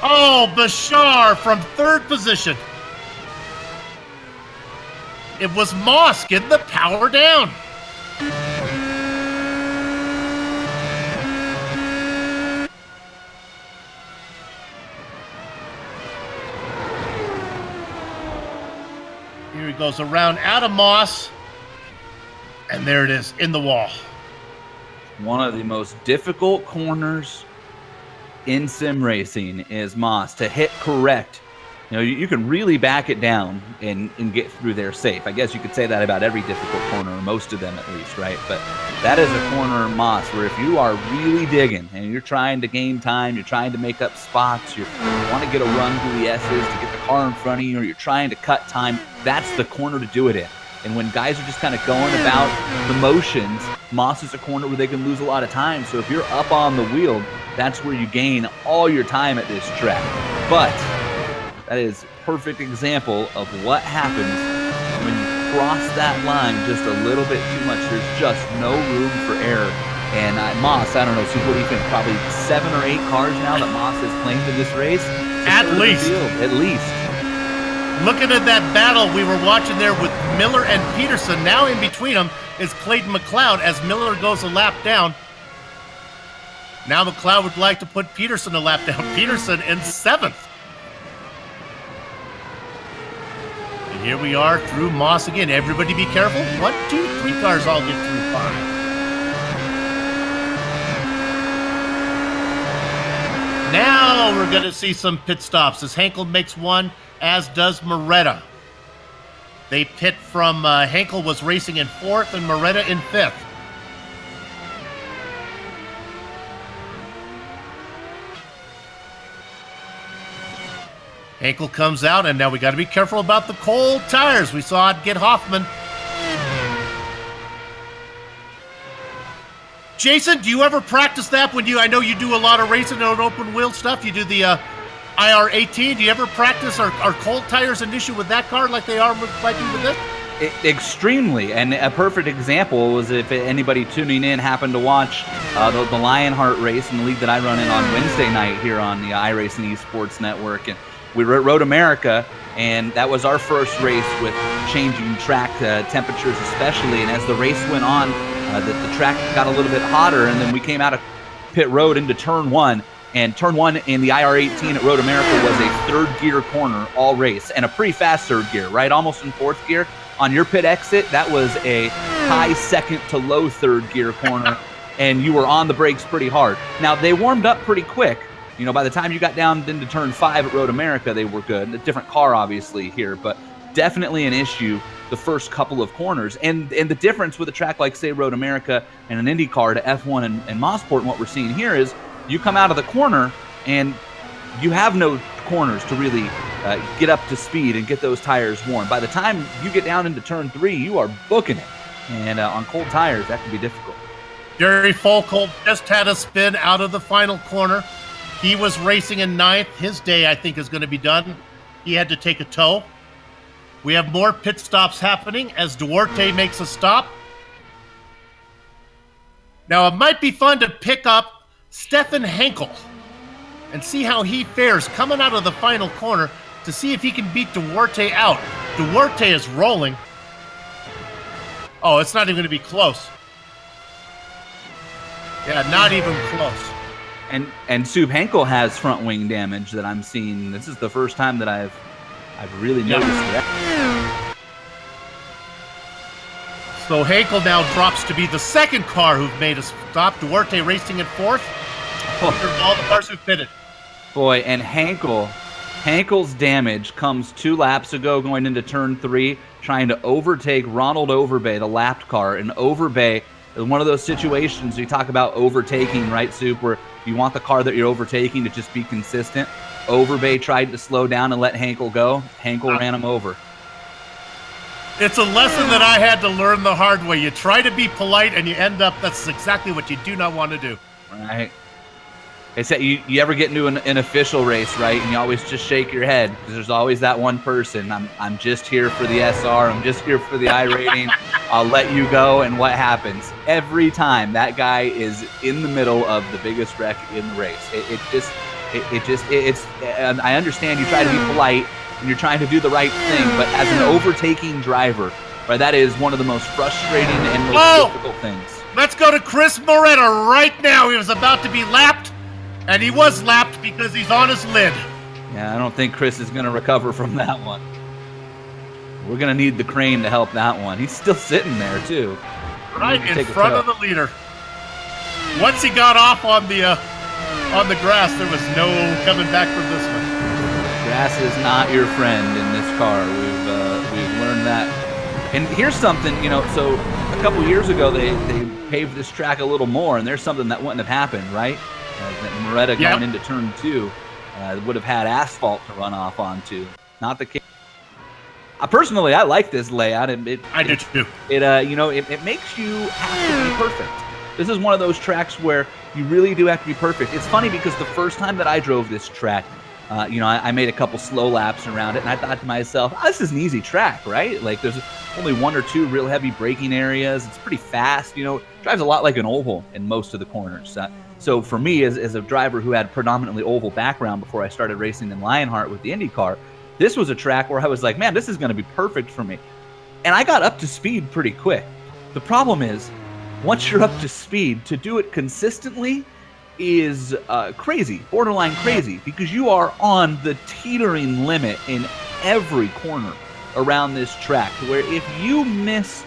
Oh, Bashar from 3rd position. It was Moss getting the power down. Here he goes around out of Moss. And there it is, in the wall. One of the most difficult corners in sim racing is Moss. To hit correct, you know, you can really back it down and get through there safe. I guess you could say that about every difficult corner, or most of them at least, right? But that is a corner in Moss where if you are really digging and you're trying to gain time, you're trying to make up spots, you want to get a run through the S's to get the car in front of you, or you're trying to cut time, that's the corner to do it in. And when guys are just kind of going about the motions, Moss is a corner where they can lose a lot of time. So if you're up on the wheel, that's where you gain all your time at this track. But that is a perfect example of what happens when you cross that line just a little bit too much. There's just no room for error. And Moss, I don't know, so what do you think? Probably 7 or 8 cars now that Moss has claimed in this race? At least. At least. Looking at that battle we were watching there with Miller and Peterson, now in between them is Clayton McLeod as Miller goes a lap down. Now McLeod would like to put Peterson a lap down. Peterson in 7th. And here we are through Moss again. Everybody be careful. 1, 2, 3 cars all get through 5. Now we're going to see some pit stops as Henkel makes one, as does Moretta. They pit from Henkel was racing in 4th and Moretta in 5th. Henkel comes out, and now we got to be careful about the cold tires. We saw it get Hoffman. Jason, do you ever practice that when I know you do a lot of racing on open wheel stuff? You do the IR18. Do you ever practice, are cold tires an issue with that car like they are might be with this? Extremely, and a perfect example was if anybody tuning in happened to watch the Lionheart race in the league that I run in on Wednesday night here on the iRacing Esports Network, and we were at Road America, and that was our first race with changing track temperatures especially, and as the race went on, the track got a little bit hotter, and then we came out of pit road into turn 1, and turn 1 in the IR18 at Road America was a 3rd gear corner all race, and a pretty fast 3rd gear, right? Almost in 4th gear. On your pit exit, that was a high 2nd to low 3rd gear corner, and you were on the brakes pretty hard. Now, they warmed up pretty quick. You know, by the time you got down into turn 5 at Road America, they were good. A different car, obviously, here, but definitely an issue the first couple of corners. And the difference with a track like, say, Road America and an Indy car to F1 and Motorsport, and what we're seeing here is you come out of the corner and you have no corners to really get up to speed and get those tires warm. By the time you get down into turn 3, you are booking it. And on cold tires, that can be difficult. Jerry Folkold just had a spin out of the final corner. He was racing in 9th. His day, I think, is going to be done. He had to take a tow. We have more pit stops happening as Duarte makes a stop. Now, it might be fun to pick up Stefan Henkel and see how he fares coming out of the final corner to see if he can beat Duarte out. Duarte is rolling. Oh, it's not even going to be close. Yeah, not even close. And Soup, Henkel has front wing damage that I'm seeing. This is the first time that I've really noticed that. So Henkel now drops to be the 2nd car who've made a stop. Duarte racing in 4th. All the cars who've pitted. Boy, and Henkel's damage comes 2 laps ago going into turn 3, trying to overtake Ronald Overbay, the lapped car, and Overbay one of those situations you talk about overtaking, right, Soup, where you want the car that you're overtaking to just be consistent. Overbay tried to slow down and let Hankel go. Hankel ran him over. It's a lesson that I had to learn the hard way. You try to be polite and you end up, that's exactly what you do not want to do. Right. It's that you ever get into an official race, right, and you always just shake your head because there's always that one person. I'm just here for the SR. I'm just here for the iRating. I'll let you go, and what happens? Every time that guy is in the middle of the biggest wreck in the race. I understand you try to be polite and you're trying to do the right thing, but as an overtaking driver, right, that is one of the most frustrating and most difficult things. Let's go to Chris Moretta right now. He was about to be lapped. And he was lapped because he's on his lid. Yeah, I don't think Chris is going to recover from that one. We're going to need the crane to help that one. He's still sitting there, too. Right in front of the leader. Once he got off on the grass, there was no coming back from this one. Grass is not your friend in this car. We've learned that. And here's something, so a couple years ago, they paved this track a little more, and there's something that wouldn't have happened, right? That Moretta going into turn 2 would have had asphalt to run off onto. Not the case. Personally, I like this layout. I do too. It makes you have to be perfect. This is one of those tracks where you really do have to be perfect. It's funny because the first time that I drove this track, I made a couple slow laps around it, and I thought to myself, this is an easy track, right? Like, there's only 1 or 2 real heavy braking areas. It's pretty fast. Drives a lot like an oval in most of the corners. So for me, as a driver who had predominantly oval background before I started racing in Lionheart with the IndyCar, this was a track where I was like, man, this is going to be perfect for me. And I got up to speed pretty quick. The problem is, once you're up to speed, to do it consistently is crazy, borderline crazy, because you are on the teetering limit in every corner around this track, where if you miss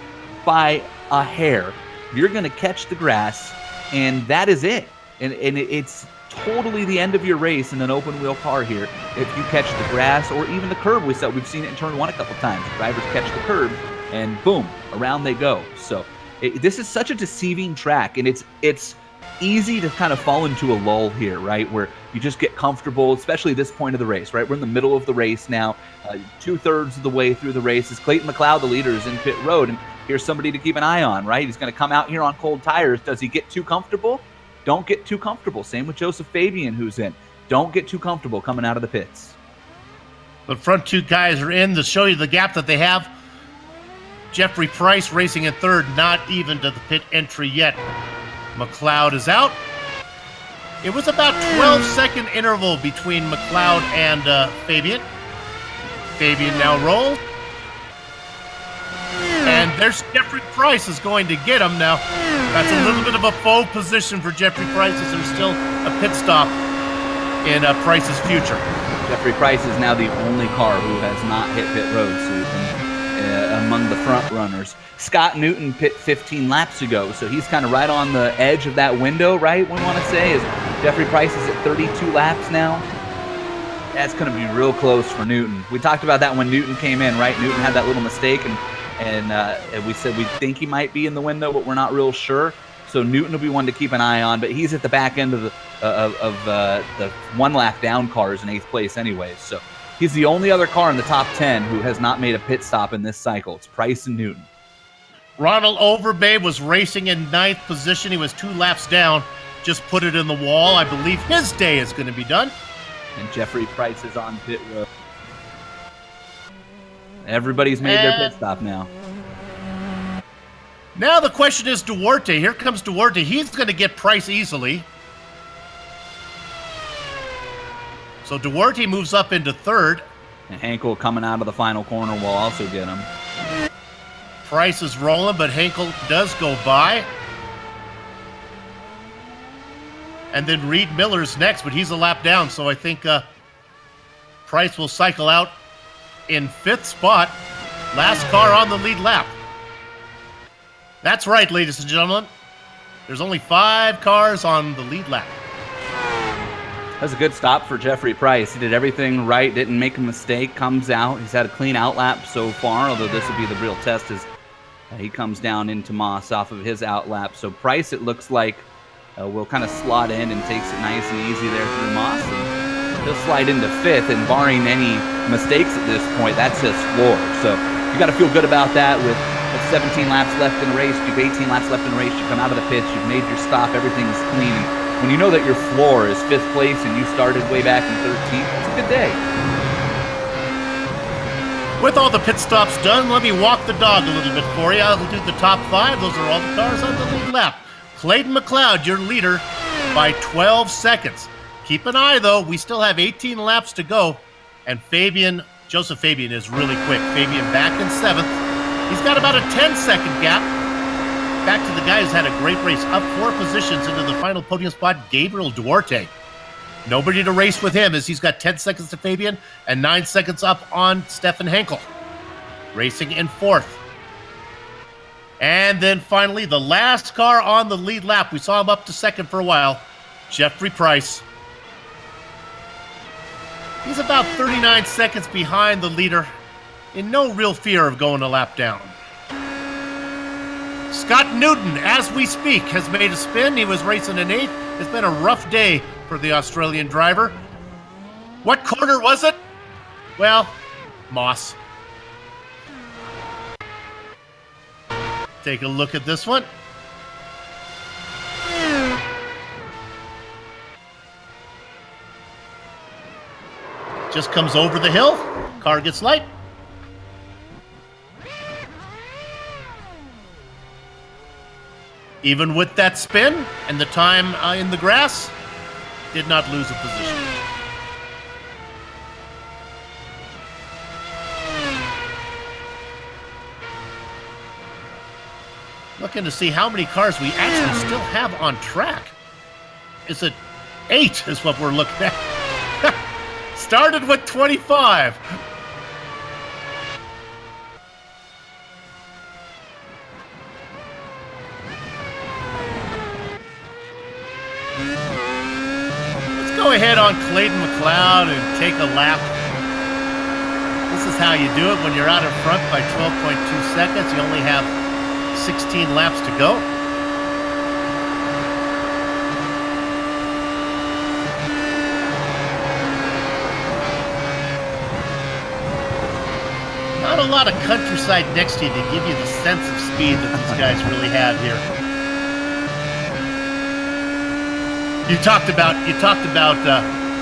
by a hair, you're going to catch the grass, and that is it. And it's totally the end of your race in an open-wheel car here if you catch the grass or even the curb. We've seen it in turn 1 a couple times. Drivers catch the curb, and boom, around they go. So this is such a deceiving track, and it's easy to kind of fall into a lull here, right, where you just get comfortable, especially this point of the race, right? We're in the middle of the race now, 2/3 of the way through the race. Is Clayton McLeod, the leader, is in pit road, and here's somebody to keep an eye on, right? He's going to come out here on cold tires. Does he get too comfortable? Don't get too comfortable. Same with Joseph Fabian, who's in. Don't get too comfortable coming out of the pits. The front 2 guys are in to show you the gap that they have. Jeffrey Price racing in 3rd, not even to the pit entry yet. McLeod is out. It was about 12-second interval between McLeod and Fabian. Fabian now rolls. And there's Jeffrey Price is going to get him now. That's a little bit of a faux position for Jeffrey Price, as there's still a pit stop in Price's future. Jeffrey Price is now the only car who has not hit pit road, among the front runners. Scott Newton pit 15 laps ago, so he's kind of right on the edge of that window, right, we want to say, as Jeffrey Price is at 32 laps now. That's going to be real close for Newton. We talked about that when Newton came in, right? Newton had that little mistake, and we said we think he might be in the window, but we're not real sure. So Newton will be one to keep an eye on, but he's at the back end of the 1 lap down cars in 8th place anyways. So he's the only other car in the top 10 who has not made a pit stop in this cycle. It's Price and Newton. Ronald Overbay was racing in 9th position. He was 2 laps down. Just put it in the wall. I believe his day is going to be done. And Jeffrey Price is on pit road. Everybody's made their pit stop now. Now the question is Duarte. Here comes Duarte. He's going to get Price easily. So Duarte moves up into 3rd. And Hankel coming out of the final corner will also get him. Price is rolling, but Hankel does go by. And then Reed Miller's next, but he's a lap down, so I think Price will cycle out in 5th spot. Last car on the lead lap. That's right, ladies and gentlemen. There's only 5 cars on the lead lap. That's a good stop for Jeffrey Price. He did everything right, didn't make a mistake, comes out. He's had a clean out lap so far, although this will be the real test as He comes down into Moss off of his outlap. So Price, it looks like, will kind of slot in and takes it nice and easy there through Moss. And he'll slide into 5th, and barring any mistakes at this point, that's his floor. So you got to feel good about that with 17 laps left in the race. You have 18 laps left in the race. You come out of the pits. You've made your stop. Everything's clean. And when you know that your floor is 5th place and you started way back in 13th, it's a good day. With all the pit stops done, let me walk the dog a little bit for you. I'll do the top 5. Those are all the cars on the lead lap. Clayton McLeod, your leader, by 12 seconds. Keep an eye, though. We still have 18 laps to go. And Joseph Fabian is really quick. Fabian back in 7th. He's got about a 10-second gap. Back to the guy who's had a great race. Up 4 positions into the final podium spot, Gabriel Duarte. Nobody to race with him as he's got 10 seconds to Fabian and 9 seconds up on Stefan Henkel. Racing in 4th. And then finally, the last car on the lead lap. We saw him up to 2nd for a while. Jeffrey Price. He's about 39 seconds behind the leader, in no real fear of going a lap down. Scott Newton, as we speak, has made a spin. He was racing in 8th. It's been a rough day for the Australian driver. What corner was it? Well, Moss. Take a look at this one. Just comes over the hill. Car gets light. Even with that spin and the time in the grass, did not lose a position. Looking to see how many cars we actually still have on track. Is it 8 is what we're looking at. Started with 25. Go ahead on Clayton McLeod and take a lap. This is how you do it when you're out in front by 12.2 seconds. You only have 16 laps to go. Not a lot of countryside next to you to give you the sense of speed that these guys really have here. You talked about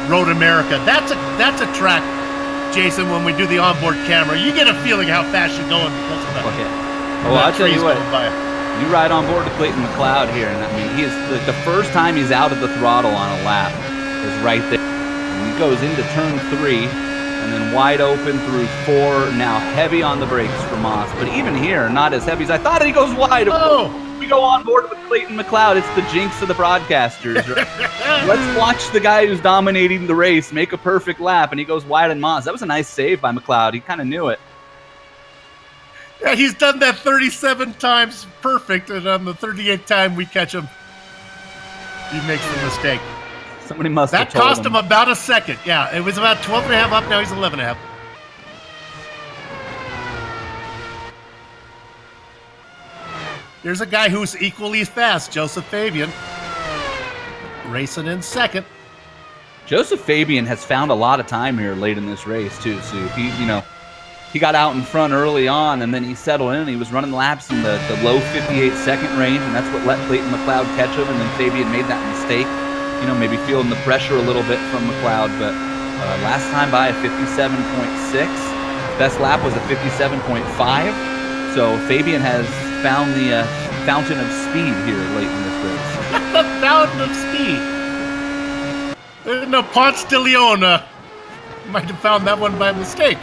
Road America. That's a track, Jason. When we do the onboard camera, you get a feeling how fast you're going because of that. Okay. Well, I'll tell you what. You ride on board to Clayton McLeod here, and I mean, he is the first time he's out of the throttle on a lap is right there. And he goes into turn 3, and then wide open through 4. Now heavy on the brakes for Moss, but even here, not as heavy as I thought. He goes wide. Oh. We go on board with Clayton McLeod. It's the jinx of the broadcasters. Let's watch the guy who's dominating the race make a perfect lap, and he goes wide on Moss. That was a nice save by McLeod. He kind of knew it. Yeah, he's done that 37 times perfect, and on the 38th time we catch him, he makes the mistake. Somebody must have told That cost him about a second. Yeah, it was about 12 and a half up. Now he's 11 and a half. Here's a guy who's equally as fast, Joseph Fabian, racing in 2nd. Joseph Fabian has found a lot of time here late in this race too. So he got out in front early on, and then he settled in. He was running laps in the low 58-second range, and that's what let Clayton McLeod catch him. And then Fabian made that mistake, maybe feeling the pressure a little bit from McLeod. But last time by a 57.6, best lap was a 57.5. So Fabian has found the fountain of speed here late in this race. The fountain of speed. No, Ponce de Leon might have found that one by mistake.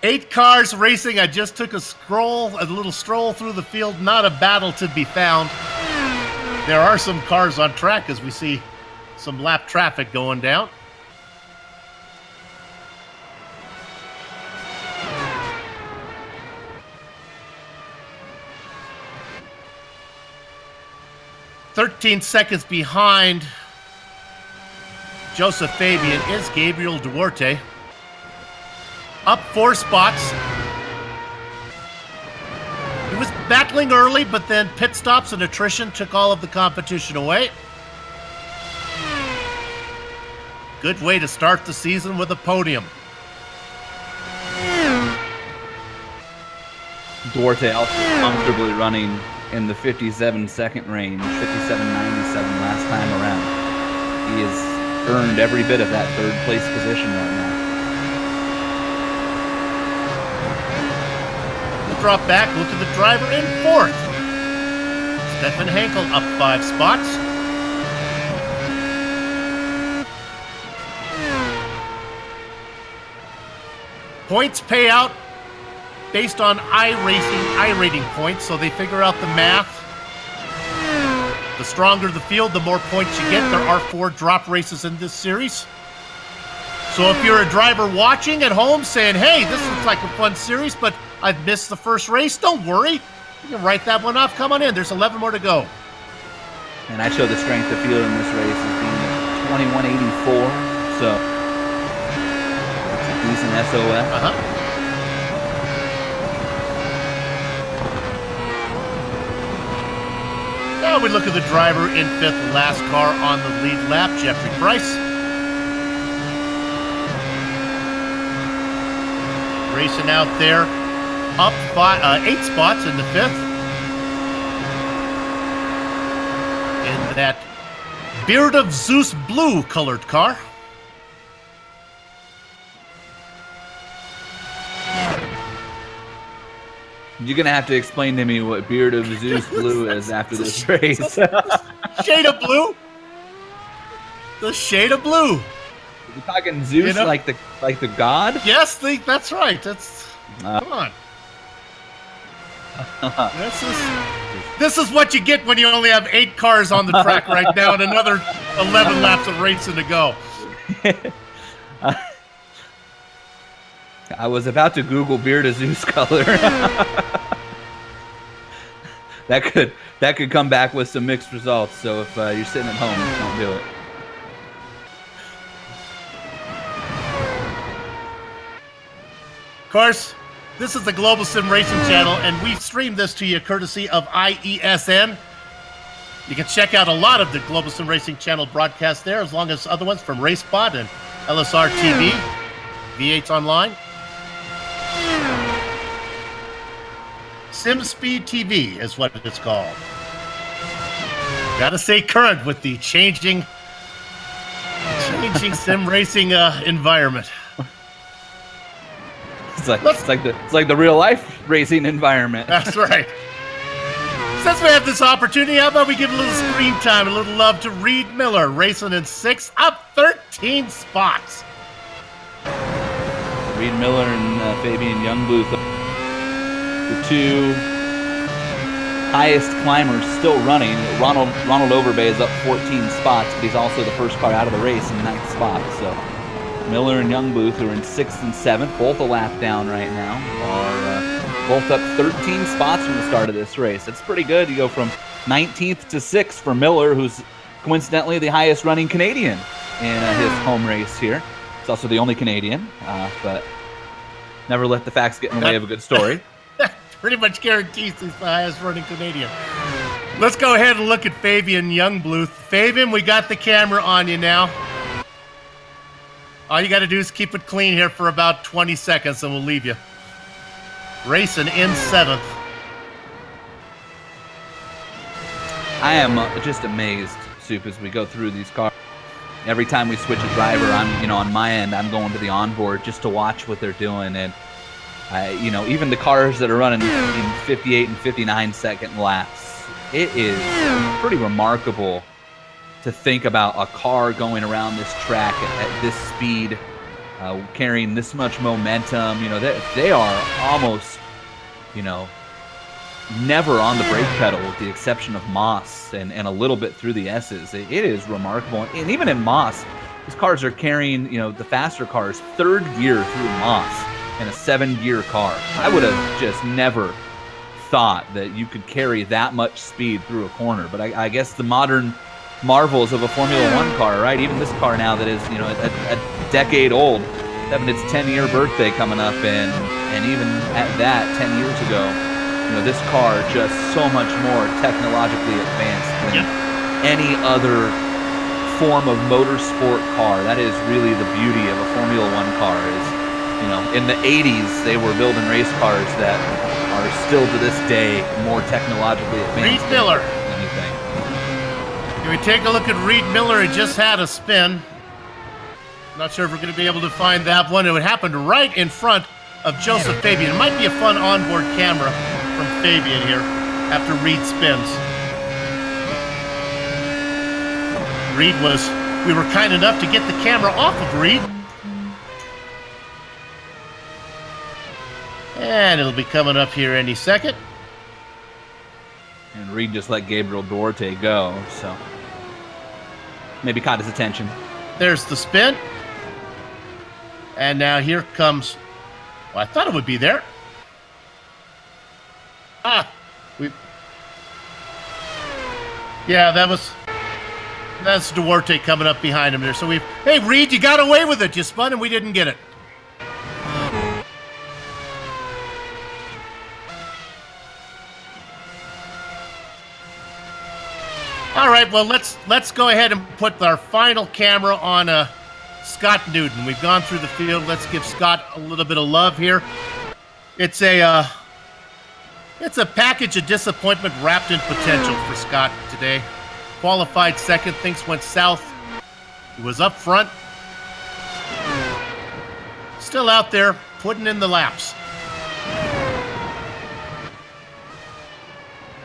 Eight cars racing. I just took a little stroll through the field. Not a battle to be found. There are some cars on track as we see some lap traffic going down. "13 seconds behind Joseph Fabian is Gabriel Duarte. up 4 spots. He was battling early, but then pit stops and attrition took all of the competition away. Good way to start the season with a podium. Duarte also comfortably running in the 57-second range, 57.97 last time around. He has earned every bit of that third place position right now. We'll drop back, look at the driver in 4th. Stefan Henkel up 5 spots. Points payout based on iRacing points, so they figure out the math. The stronger the field, the more points you get. There are 4 drop races in this series. So if you're a driver watching at home saying, hey, this looks like a fun series, but I've missed the first race, don't worry. You can write that one off. Come on in. There's 11 more to go. And I show the strength of field in this race as being at 2184, so it's a decent SOF. Now we look at the driver in 5th, last car on the lead lap, Jeffrey Price. Racing out there, up 8 spots in the 5th. In that Beard of Zeus blue colored car. You're going to have to explain to me what Beard of Zeus blue is after this race. Shade of blue. The shade of blue. You're talking Zeus, you know, like the god? Yes, that's right. That's come on. This is what you get when you only have 8 cars on the track right now and another 11 laps of racing to go. I was about to Google Beard of Zeus color. that could come back with some mixed results. So if you're sitting at home, don't do it. Of course, this is the Global Sim Racing channel, and we stream this to you courtesy of IESN. You can check out a lot of the Global Sim Racing channel broadcasts there, as long as other ones from RaceSpot and LSR TV, V8's online. SimSpeed TV is what it's called. Gotta stay current with the changing sim racing environment. It's like the real life racing environment. That's right. Since we have this opportunity, how about we give a little screen time, a little love to Reed Miller, racing in 6th, up 13 spots. Reed Miller and Fabian Youngbluth, the 2 highest climbers still running. Ronald Overbay is up 14 spots, but he's also the first car out of the race in 9th spot. So Miller and Youngbluth, who are in 6th and 7th, both a lap down right now, are both up 13 spots from the start of this race. It's pretty good. You go from 19th to 6th for Miller, who's coincidentally the highest running Canadian in his home race here. He's also the only Canadian, but never let the facts get in the way of a good story. Pretty much guarantees he's the highest running Canadian. Let's go ahead and look at Fabian Youngbluth. Fabian, we got the camera on you now. All you got to do is keep it clean here for about 20 seconds and we'll leave you. Racing in 7th. I am just amazed, Soup, as we go through these cars. Every time we switch a driver, on my end, I'm going to the onboard just to watch what they're doing. And, even the cars that are running in 58 and 59 second laps, it is pretty remarkable to think about a car going around this track at this speed, carrying this much momentum. They are almost, never on the brake pedal with the exception of Moss and a little bit through the S's. It is remarkable. And even in Moss, these cars are carrying, the faster cars, 3rd gear through Moss in a 7-gear car. I would have just never thought that you could carry that much speed through a corner. But I guess the modern marvels of a Formula 1 car, right? Even this car now that is, a decade old, having its 10-year birthday coming up, and even at that, 10 years ago, you know, this car just so much more technologically advanced than any other form of motorsport car. That is really the beauty of a Formula One car. Is, you know, in the 80s they were building race cars that are still to this day more technologically advanced. Reed Miller. Than anything. Can we take a look at Reed Miller? He just had a spin. Not sure if we're going to be able to find that one. It happened right in front of Joseph Fabian. It might be a fun onboard camera from Fabian here after Reed spins. We were kind enough to get the camera off of Reed. And it'll be coming up here any second. And Reed just let Gabriel Duarte go, so maybe caught his attention. There's the spin. And now here comes, well, I thought it would be there. Yeah, that's Duarte coming up behind him there. So hey, Reed, you got away with it. You spun and we didn't get it. All right, well, let's go ahead and put our final camera on Scott Newton. We've gone through the field. Let's give Scott a little bit of love here. It's a package of disappointment wrapped in potential for Scott today. Qualified second, things went south. He was up front. Still out there putting in the laps.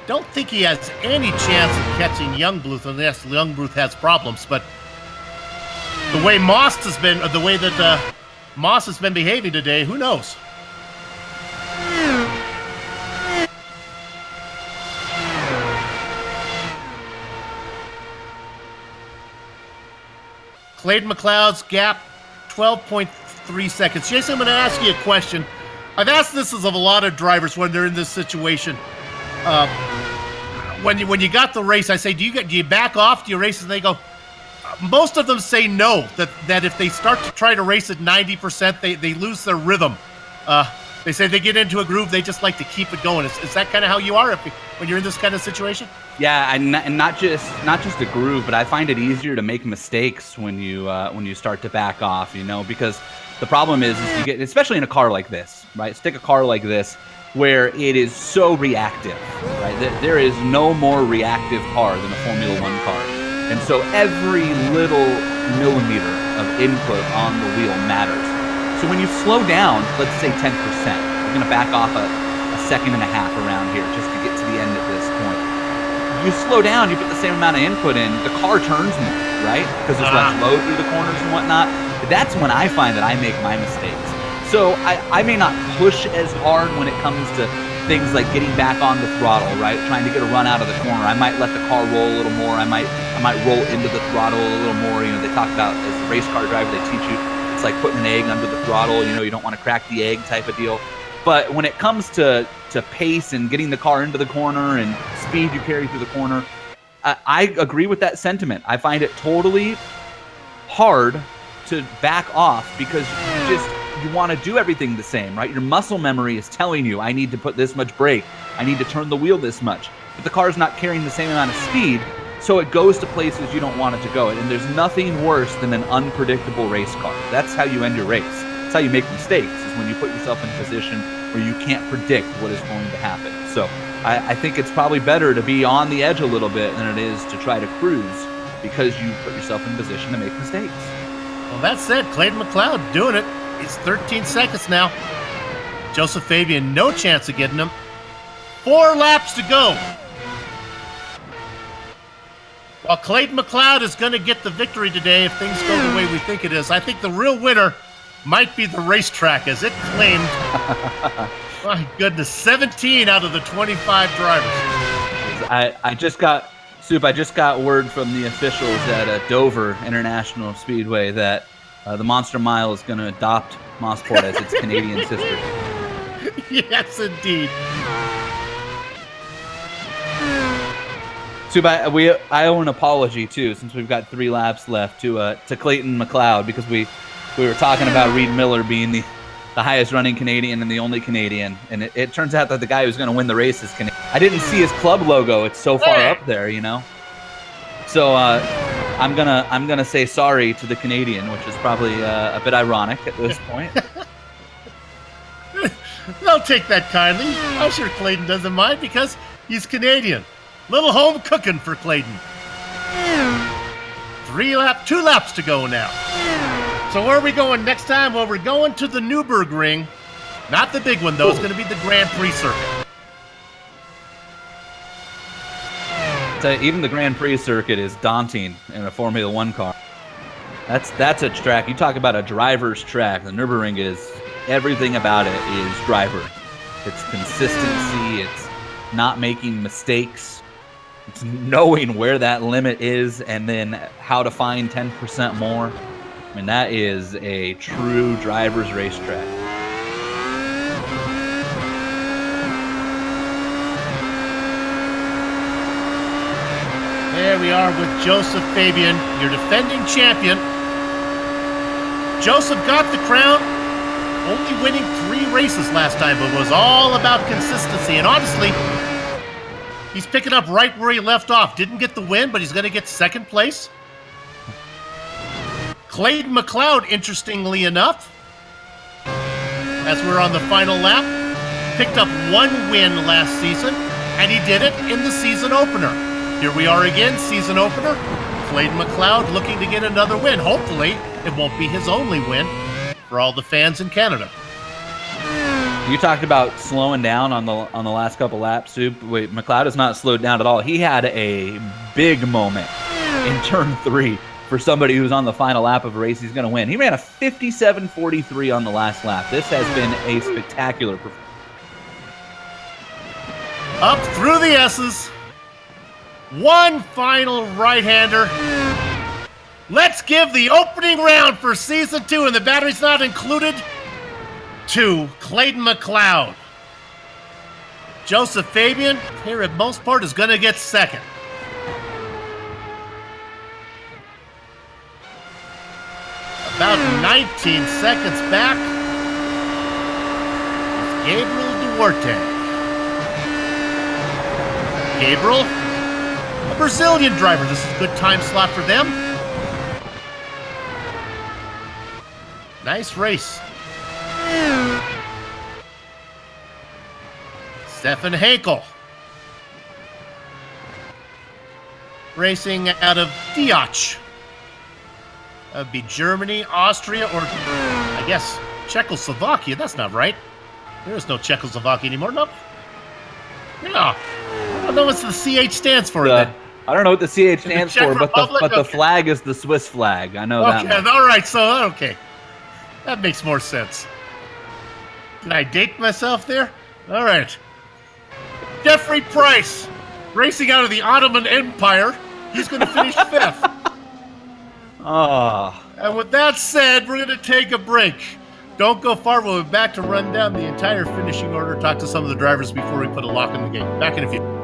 Don't think he has any chance of catching Youngbluth unless Youngbluth has problems, but the way Moss has been, or the way that Moss has been behaving today, who knows? Clayton McLeod's gap, 12.3 seconds. Jason, I'm going to ask you a question. I've asked this of a lot of drivers when they're in this situation. When you got the race, I say, do you back off? Do you race? And they go, most of them say no, that if they start to try to race at 90%, they lose their rhythm. They say they get into a groove, they just like to keep it going. Is that kind of how you are when you're in this kind of situation? Yeah, and not just a groove, but I find it easier to make mistakes when you start to back off, you know, because the problem is you get, especially in a car like this, right? Stick a car like this, where it is so reactive, right? There is no more reactive car than a Formula One car. And so every little millimeter of input on the wheel matters. So when you slow down, let's say 10%, we're going to back off a second and a half around here just to get to the end at this point. You slow down, you put the same amount of input in, the car turns more, right? Because there's less load through the corners and whatnot. But that's when I find that I make my mistakes. So I may not push as hard when it comes to things like getting back on the throttle, right? Trying to get a run out of the corner. I might let the car roll a little more. I might roll into the throttle a little more. You know, they talk about, as a race car driver, they teach you it's like putting an egg under the throttle. You know, you don't want to crack the egg type of deal. But when it comes to pace and getting the car into the corner and speed you carry through the corner, I agree with that sentiment. I find it totally hard to back off because you want to do everything the same, right? Your muscle memory is telling you, I need to put this much brake. I need to turn the wheel this much. But the car's not carrying the same amount of speed, so it goes to places you don't want it to go. And there's nothing worse than an unpredictable race car. That's how you end your race. That's how you make mistakes, is when you put yourself in a position where you can't predict what is going to happen. So I think it's probably better to be on the edge a little bit than it is to try to cruise, because you put yourself in a position to make mistakes. Well, that's it. Clayton McLeod doing it. It's 13 seconds now. Joseph Fabian, no chance of getting him. 4 laps to go. While Clayton McLeod is going to get the victory today if things go the way we think it is, I think the real winner might be the racetrack, as it claimed, my goodness, 17 out of the 25 drivers. I just got word from the officials at Dover International Speedway that the Monster Mile is going to adopt Mosport as its Canadian sister. Yes, indeed. Soup, I owe an apology too, since we've got 3 laps left to Clayton McLeod, because we we were talking about Reed Miller being the highest running Canadian and the only Canadian, and it turns out that the guy who's going to win the race is Canadian. I didn't see his club logo; it's so far up there, you know. So I'm gonna say sorry to the Canadian, which is probably a bit ironic at this point. Don't take that kindly. I'm sure Clayton doesn't mind because he's Canadian. Little home cooking for Clayton. 2 laps to go now. So where are we going next time? Well, we're going to the Nürburgring. Not the big one, though. It's going to be the Grand Prix circuit. So even the Grand Prix circuit is daunting in a Formula One car. That's a track. You talk about a driver's track. The Nürburgring is, everything about it is driver. It's consistency. It's not making mistakes. It's knowing where that limit is and then how to find 10% more. I mean, that is a true driver's racetrack. There we are with Joseph Fabian, your defending champion. Joseph got the crown, only winning 3 races last time, but it was all about consistency. And honestly, he's picking up right where he left off. Didn't get the win, but he's going to get 2nd place. Clayton McLeod, interestingly enough, as we're on the final lap, picked up 1 win last season, and he did it in the season opener. Here we are again, season opener. Clayton McLeod looking to get another win. Hopefully, it won't be his only win for all the fans in Canada. You talked about slowing down on the last couple laps, Soup. Wait, McLeod has not slowed down at all. He had a big moment in turn 3 for somebody who's on the final lap of a race he's going to win. He ran a 57.43 on the last lap. This has been a spectacular performance. Up through the S's. 1 final right-hander. Let's give the opening round for Season 2, and the battery's not included, to Clayton McLeod. Joseph Fabian, here at most part, is going to get 2nd. About 19 seconds back is Gabriel Duarte. Gabriel, a Brazilian driver. This is a good time slot for them. Nice race. Stefan Henkel, racing out of Diach. That would be Germany, Austria, or I guess Czechoslovakia. That's not right. There is no Czechoslovakia anymore. Nope. Yeah. I don't know what the CH stands for. I don't know what the CH stands for, but the flag is the Swiss flag. I know that. Okay, all right. So, okay. That makes more sense. Did I date myself there? All right. Jeffrey Price, racing out of the Ottoman Empire. He's going to finish 5th. Oh. And with that said, we're going to take a break. Don't go far. We'll be back to run down the entire finishing order, talk to some of the drivers before we put a lock in the gate. Back in a few.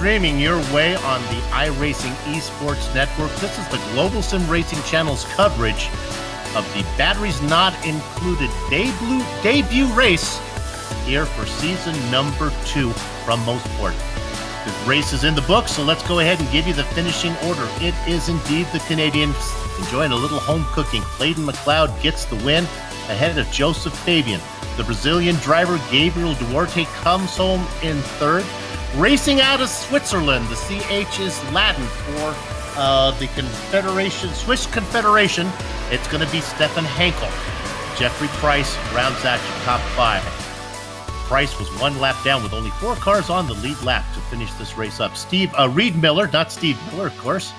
streaming your way on the iRacing Esports Network. This is the Global Sim Racing Channel's coverage of the Batteries Not Included debut race here for season number 2 from Motorsports. The race is in the book, so let's go ahead and give you the finishing order. It is indeed the Canadians enjoying a little home cooking. Clayton McLeod gets the win ahead of Joseph Fabian. The Brazilian driver Gabriel Duarte comes home in third. Racing out of Switzerland, the CH is Latin for the Swiss Confederation. It's going to be Stefan Henkel. Jeffrey Price rounds out your top 5. Price was 1 lap down with only 4 cars on the lead lap to finish this race up. Reed Miller, not Steve Miller, of course.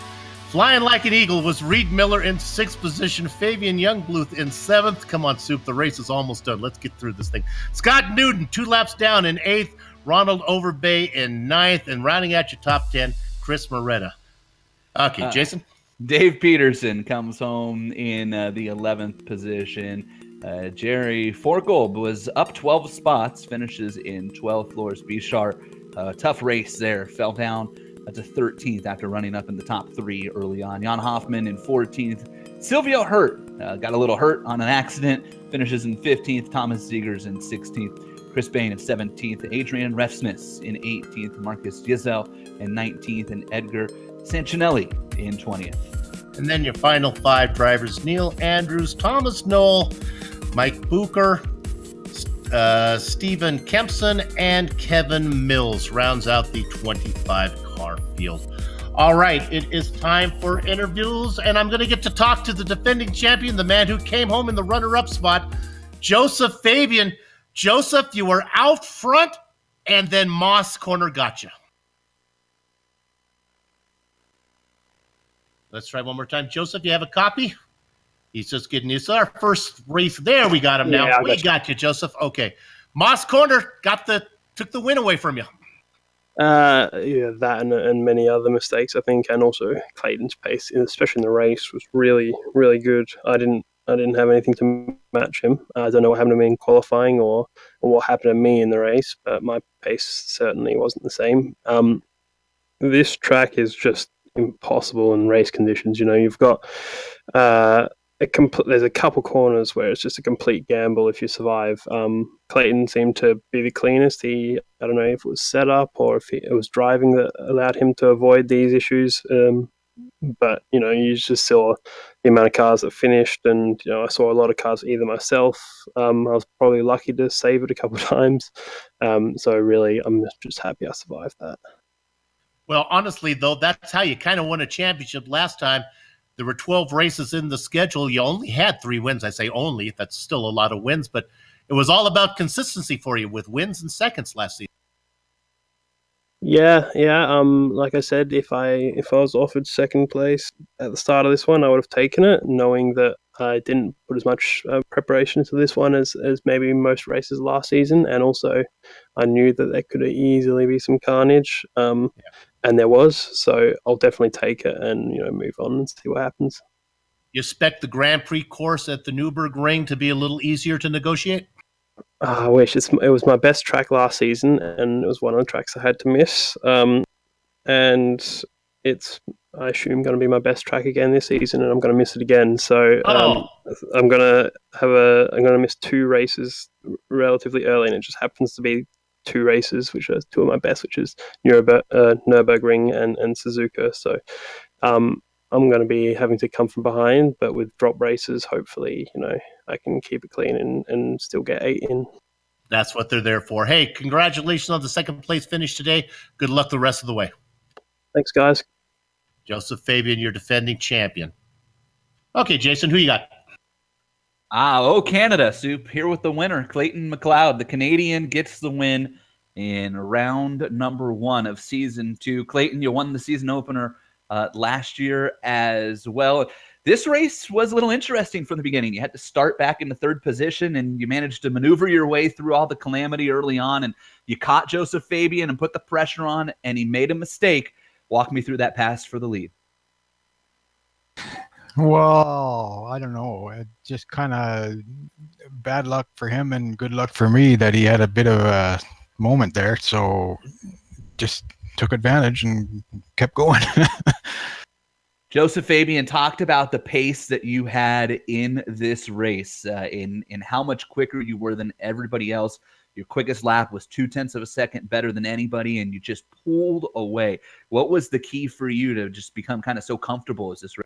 Flying like an eagle was Reed Miller in 6th position. Fabian Youngbluth in 7th. Come on, Soup, the race is almost done. Let's get through this thing. Scott Newton, 2 laps down in 8th. Ronald Overbay in 9th. And rounding out your top 10, Chris Moretta. Okay, Jason? Dave Peterson comes home in the 11th position. Jerry Forkolb was up 12 spots, finishes in 12th. Loris Bichar, tough race there, fell down to 13th after running up in the top 3 early on. Jan Hoffman in 14th. Silvio Hurt got a little hurt on an accident, finishes in 15th. Thomas Ziegers in 16th. Chris Bain in 17th. Adrian Refsness in 18th. Marcus Giselle in 19th. And Edgar Sancinelli in 20th. And then your final 5 drivers, Neil Andrews, Thomas Knoll, Mike Booker, Stephen Kempson, and Kevin Mills rounds out the 25-car field. All right, it is time for interviews, and I'm going to get to talk to the defending champion, the man who came home in the runner-up spot, Joseph Fabian. Joseph, you were out front, and then Moss Corner got you. Let's try one more time. Joseph, you have a copy? He's just getting used to our first race. There, we got him now. Yeah, we got you, Joseph. Okay. Moss Corner took the win away from you. Yeah, that and many other mistakes, I think, and also Clayton's pace, especially in the race, was really, really good. I didn't have anything to match him. I don't know what happened to me in qualifying or what happened to me in the race, but my pace certainly wasn't the same. This track is just impossible in race conditions. You know, you've got there's a couple corners where it's just a complete gamble if you survive. Clayton seemed to be the cleanest. I don't know if it was set up or if it was driving that allowed him to avoid these issues. But, you know, you just saw the amount of cars that finished, and, you know, I saw a lot of cars either myself. I was probably lucky to save it a couple of times. So really, I'm just happy I survived that. Well, honestly, though, that's how you kind of won a championship last time. There were 12 races in the schedule. You only had 3 wins. I say only. That's still a lot of wins, but it was all about consistency for you with wins and seconds last season. Yeah. Like I said, if I was offered second place at the start of this one, I would have taken it, knowing that I didn't put as much preparation into this one as maybe most races last season, and also I knew that there could easily be some carnage. And there was, so I'll definitely take it and, you know, move on and see what happens. You expect the Grand Prix course at the Nürburgring to be a little easier to negotiate? I wish. It was my best track last season, and it was one of the tracks I had to miss. And it's, I assume, going to be my best track again this season, and I'm going to miss it again. So I'm going to miss 2 races relatively early, and it just happens to be 2 races, which are 2 of my best, which is Nürburgring and Suzuka. So I'm going to be having to come from behind, but with drop races, hopefully, you know, I can keep it clean and still get 8 in. That's what they're there for. Hey, congratulations on the second place finish today. Good luck the rest of the way. Thanks, guys. Joseph Fabian, your defending champion. Okay, Jason, who you got? Canada, Soup, here with the winner, Clayton McLeod. The Canadian gets the win in round number 1 of season 2. Clayton, you won the season opener last year as well. This race was a little interesting from the beginning. You had to start back in the 3rd position, and you managed to maneuver your way through all the calamity early on, and you caught Joseph Fabian and put the pressure on, and he made a mistake. Walk me through that pass for the lead. Well, I don't know. It just kind of bad luck for him and good luck for me that he had a bit of a moment there. So just took advantage and kept going. Joseph Fabian talked about the pace that you had in this race, in how much quicker you were than everybody else. Your quickest lap was 0.2 of a second better than anybody, and you just pulled away. What was the key for you to just become kind of so comfortable as this race?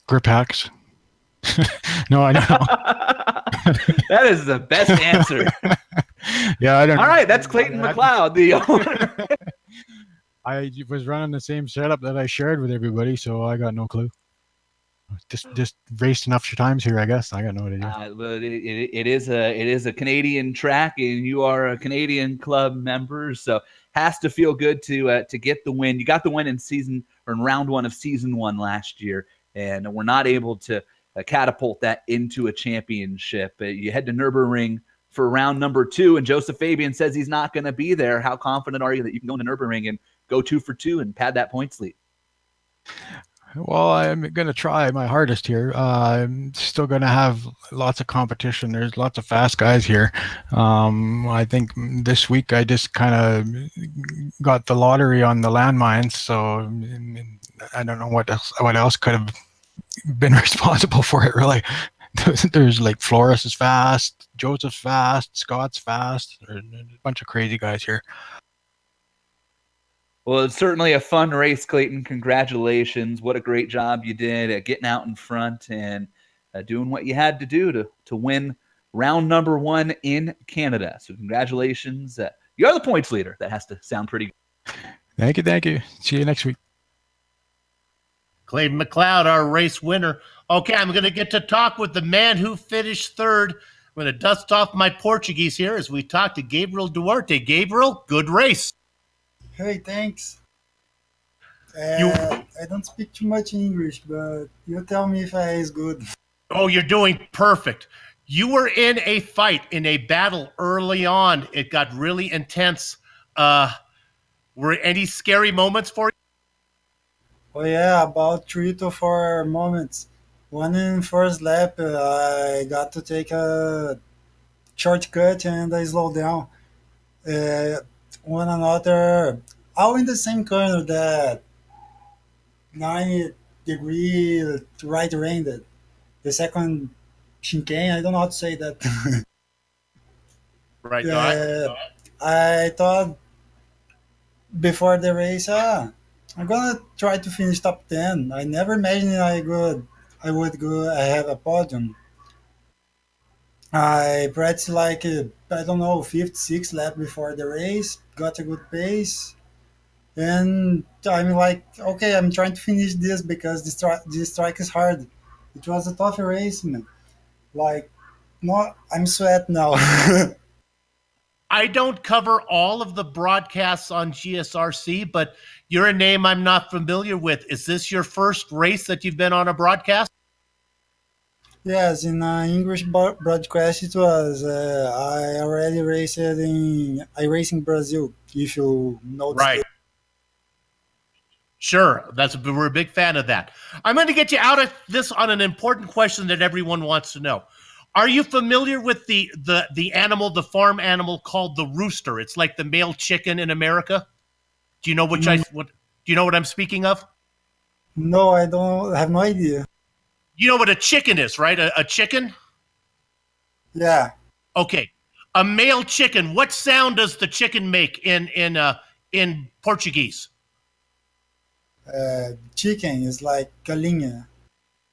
Grip hacks. No, I don't know. That is the best answer. Yeah, I don't know. All right, that's Clayton McLeod, the owner. I was running the same setup that I shared with everybody, so I got no clue. Just raced enough times here, I guess. I got no idea. But it is a Canadian track, and you are a Canadian club member, so has to feel good to get the win. You got the win in round 1 of season 1 last year, and we're not able to catapult that into a championship. You head to Nürburgring for round number 2, and Joseph Fabian says he's not going to be there. How confident are you that you can go into Nürburgring and go 2 for 2 and pad that points lead? Well, I'm going to try my hardest here. I'm still going to have lots of competition. There's lots of fast guys here. I think this week I just kind of got the lottery on the landmines, so I don't know what else could have been responsible for it, really. There's like Flores is fast, Joseph's fast, Scott's fast. There's a bunch of crazy guys here. Well, it's certainly a fun race, Clayton. Congratulations. What a great job you did at getting out in front and doing what you had to do to win round number 1 in Canada. So congratulations. You're the points leader. That has to sound pretty good. Thank you. Thank you. See you next week. Clayton McLeod, our race winner. Okay, I'm going to get to talk with the man who finished 3rd. I'm going to dust off my Portuguese here as we talk to Gabriel Duarte. Gabriel, good race. Hey, thanks. I don't speak too much English, but you tell me if I is good. Oh, you're doing perfect. You were in a fight, in a battle early on. It got really intense. Were any scary moments for you? Oh, yeah, about 3 to 4 moments. One in first lap, I got to take a shortcut and I slowed down. One another, all in the same corner, that 90-degree right-handed. The second chicane, I don't know how to say that. Right. I thought before the race, I'm gonna try to finish top 10. I never imagined I have a podium. I practiced like, I don't know, 5th, 6th lap before the race, got a good pace, and I'm like, okay, I'm trying to finish this because this track is hard. It was a tough race, man. Like, no, I'm sweat now. I don't cover all of the broadcasts on GSRC, but you're a name I'm not familiar with. Is this your first race that you've been on a broadcast? Yes, in English broadcast it was. I already raced in iRacing Brazil, if you know. Right. Sure, we're a big fan of that. I'm going to get you out of this on an important question that everyone wants to know. Are you familiar with the animal, the farm animal called the rooster? It's like the male chicken in America. Do you know do you know what I'm speaking of? No, I don't. I have no idea. You know what a chicken is, right? A chicken? Yeah. Okay. A male chicken. What sound does the chicken make in Portuguese? Chicken is like galinha.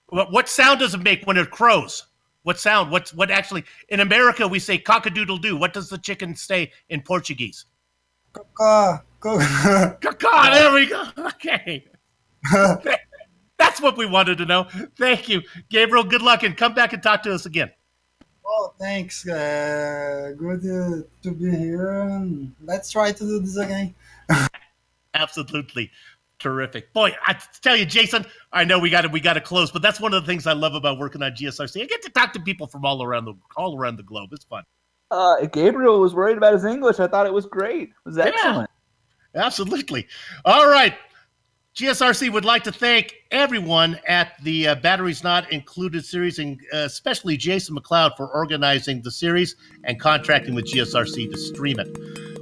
What sound does it make when it crows? What sound? What actually? In America, we say cock-a-doodle-doo. What does the chicken say in Portuguese? Caw. Caw. There we go. Okay. That's what we wanted to know. Thank you, Gabriel. Good luck, and come back and talk to us again. Oh, thanks. Good to be here. Let's try to do this again. Absolutely. Terrific. Boy, I tell you, Jason, I know we got to close, but that's one of the things I love about working on GSRC. I get to talk to people from all around the globe. It's fun. Gabriel was worried about his English. I thought it was great. It was excellent. Yeah, absolutely. All right. GSRC would like to thank everyone at the Batteries Not Included series, and especially Jason McLeod for organizing the series and contracting with GSRC to stream it.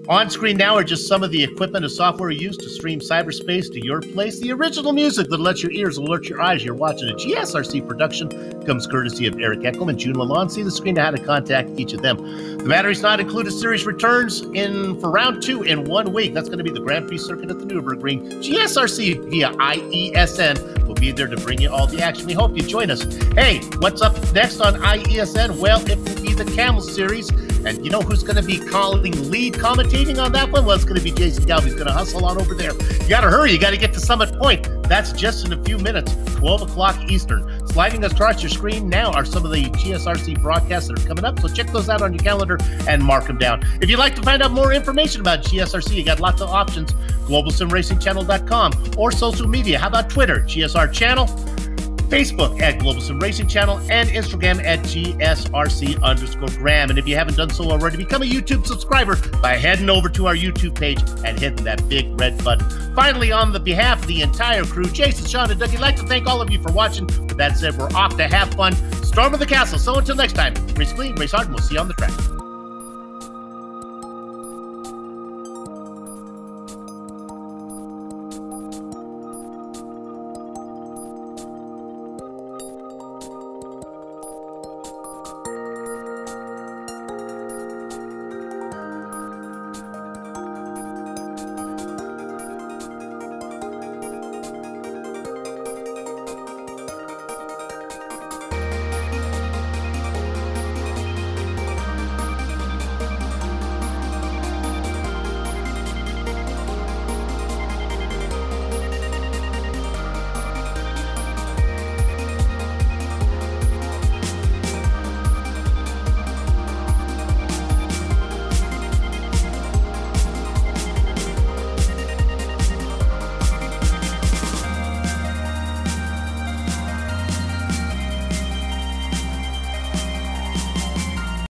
On screen now are just some of the equipment and software used to stream cyberspace to your place. The original music that lets your ears alert your eyes. You're watching a GSRC production. Comes courtesy of Eric Eckelman and June Lalonde. See the screen to how to contact each of them. The Batteries Not Included series returns for round 2 in 1 week. That's going to be the Grand Prix circuit at the Nürburgring. GSRC via IESN will be there to bring you all the action. We hope you join us. Hey, what's up next on IESN? Well, it will be the Camel series. And you know who's going to be lead commentating on that one? Well, it's going to be Jason Galvey. He's going to hustle on over there. You got to hurry. You got to get to Summit Point. That's just in a few minutes, 12 o'clock Eastern. Sliding across your screen now are some of the GSRC broadcasts that are coming up. So check those out on your calendar and mark them down. If you'd like to find out more information about GSRC, you got lots of options. GlobalSimRacingChannel.com or social media. How about Twitter? GSR Channel. Facebook at Global Sim Racing Channel, and Instagram at GSRC_Graham. And if you haven't done so already, become a YouTube subscriber by heading over to our YouTube page and hitting that big red button. Finally, on the behalf of the entire crew, Jason, Sean, and Doug, I'd like to thank all of you for watching. With that said, we're off to have fun. Storm of the Castle. So until next time, race clean, race hard, and we'll see you on the track.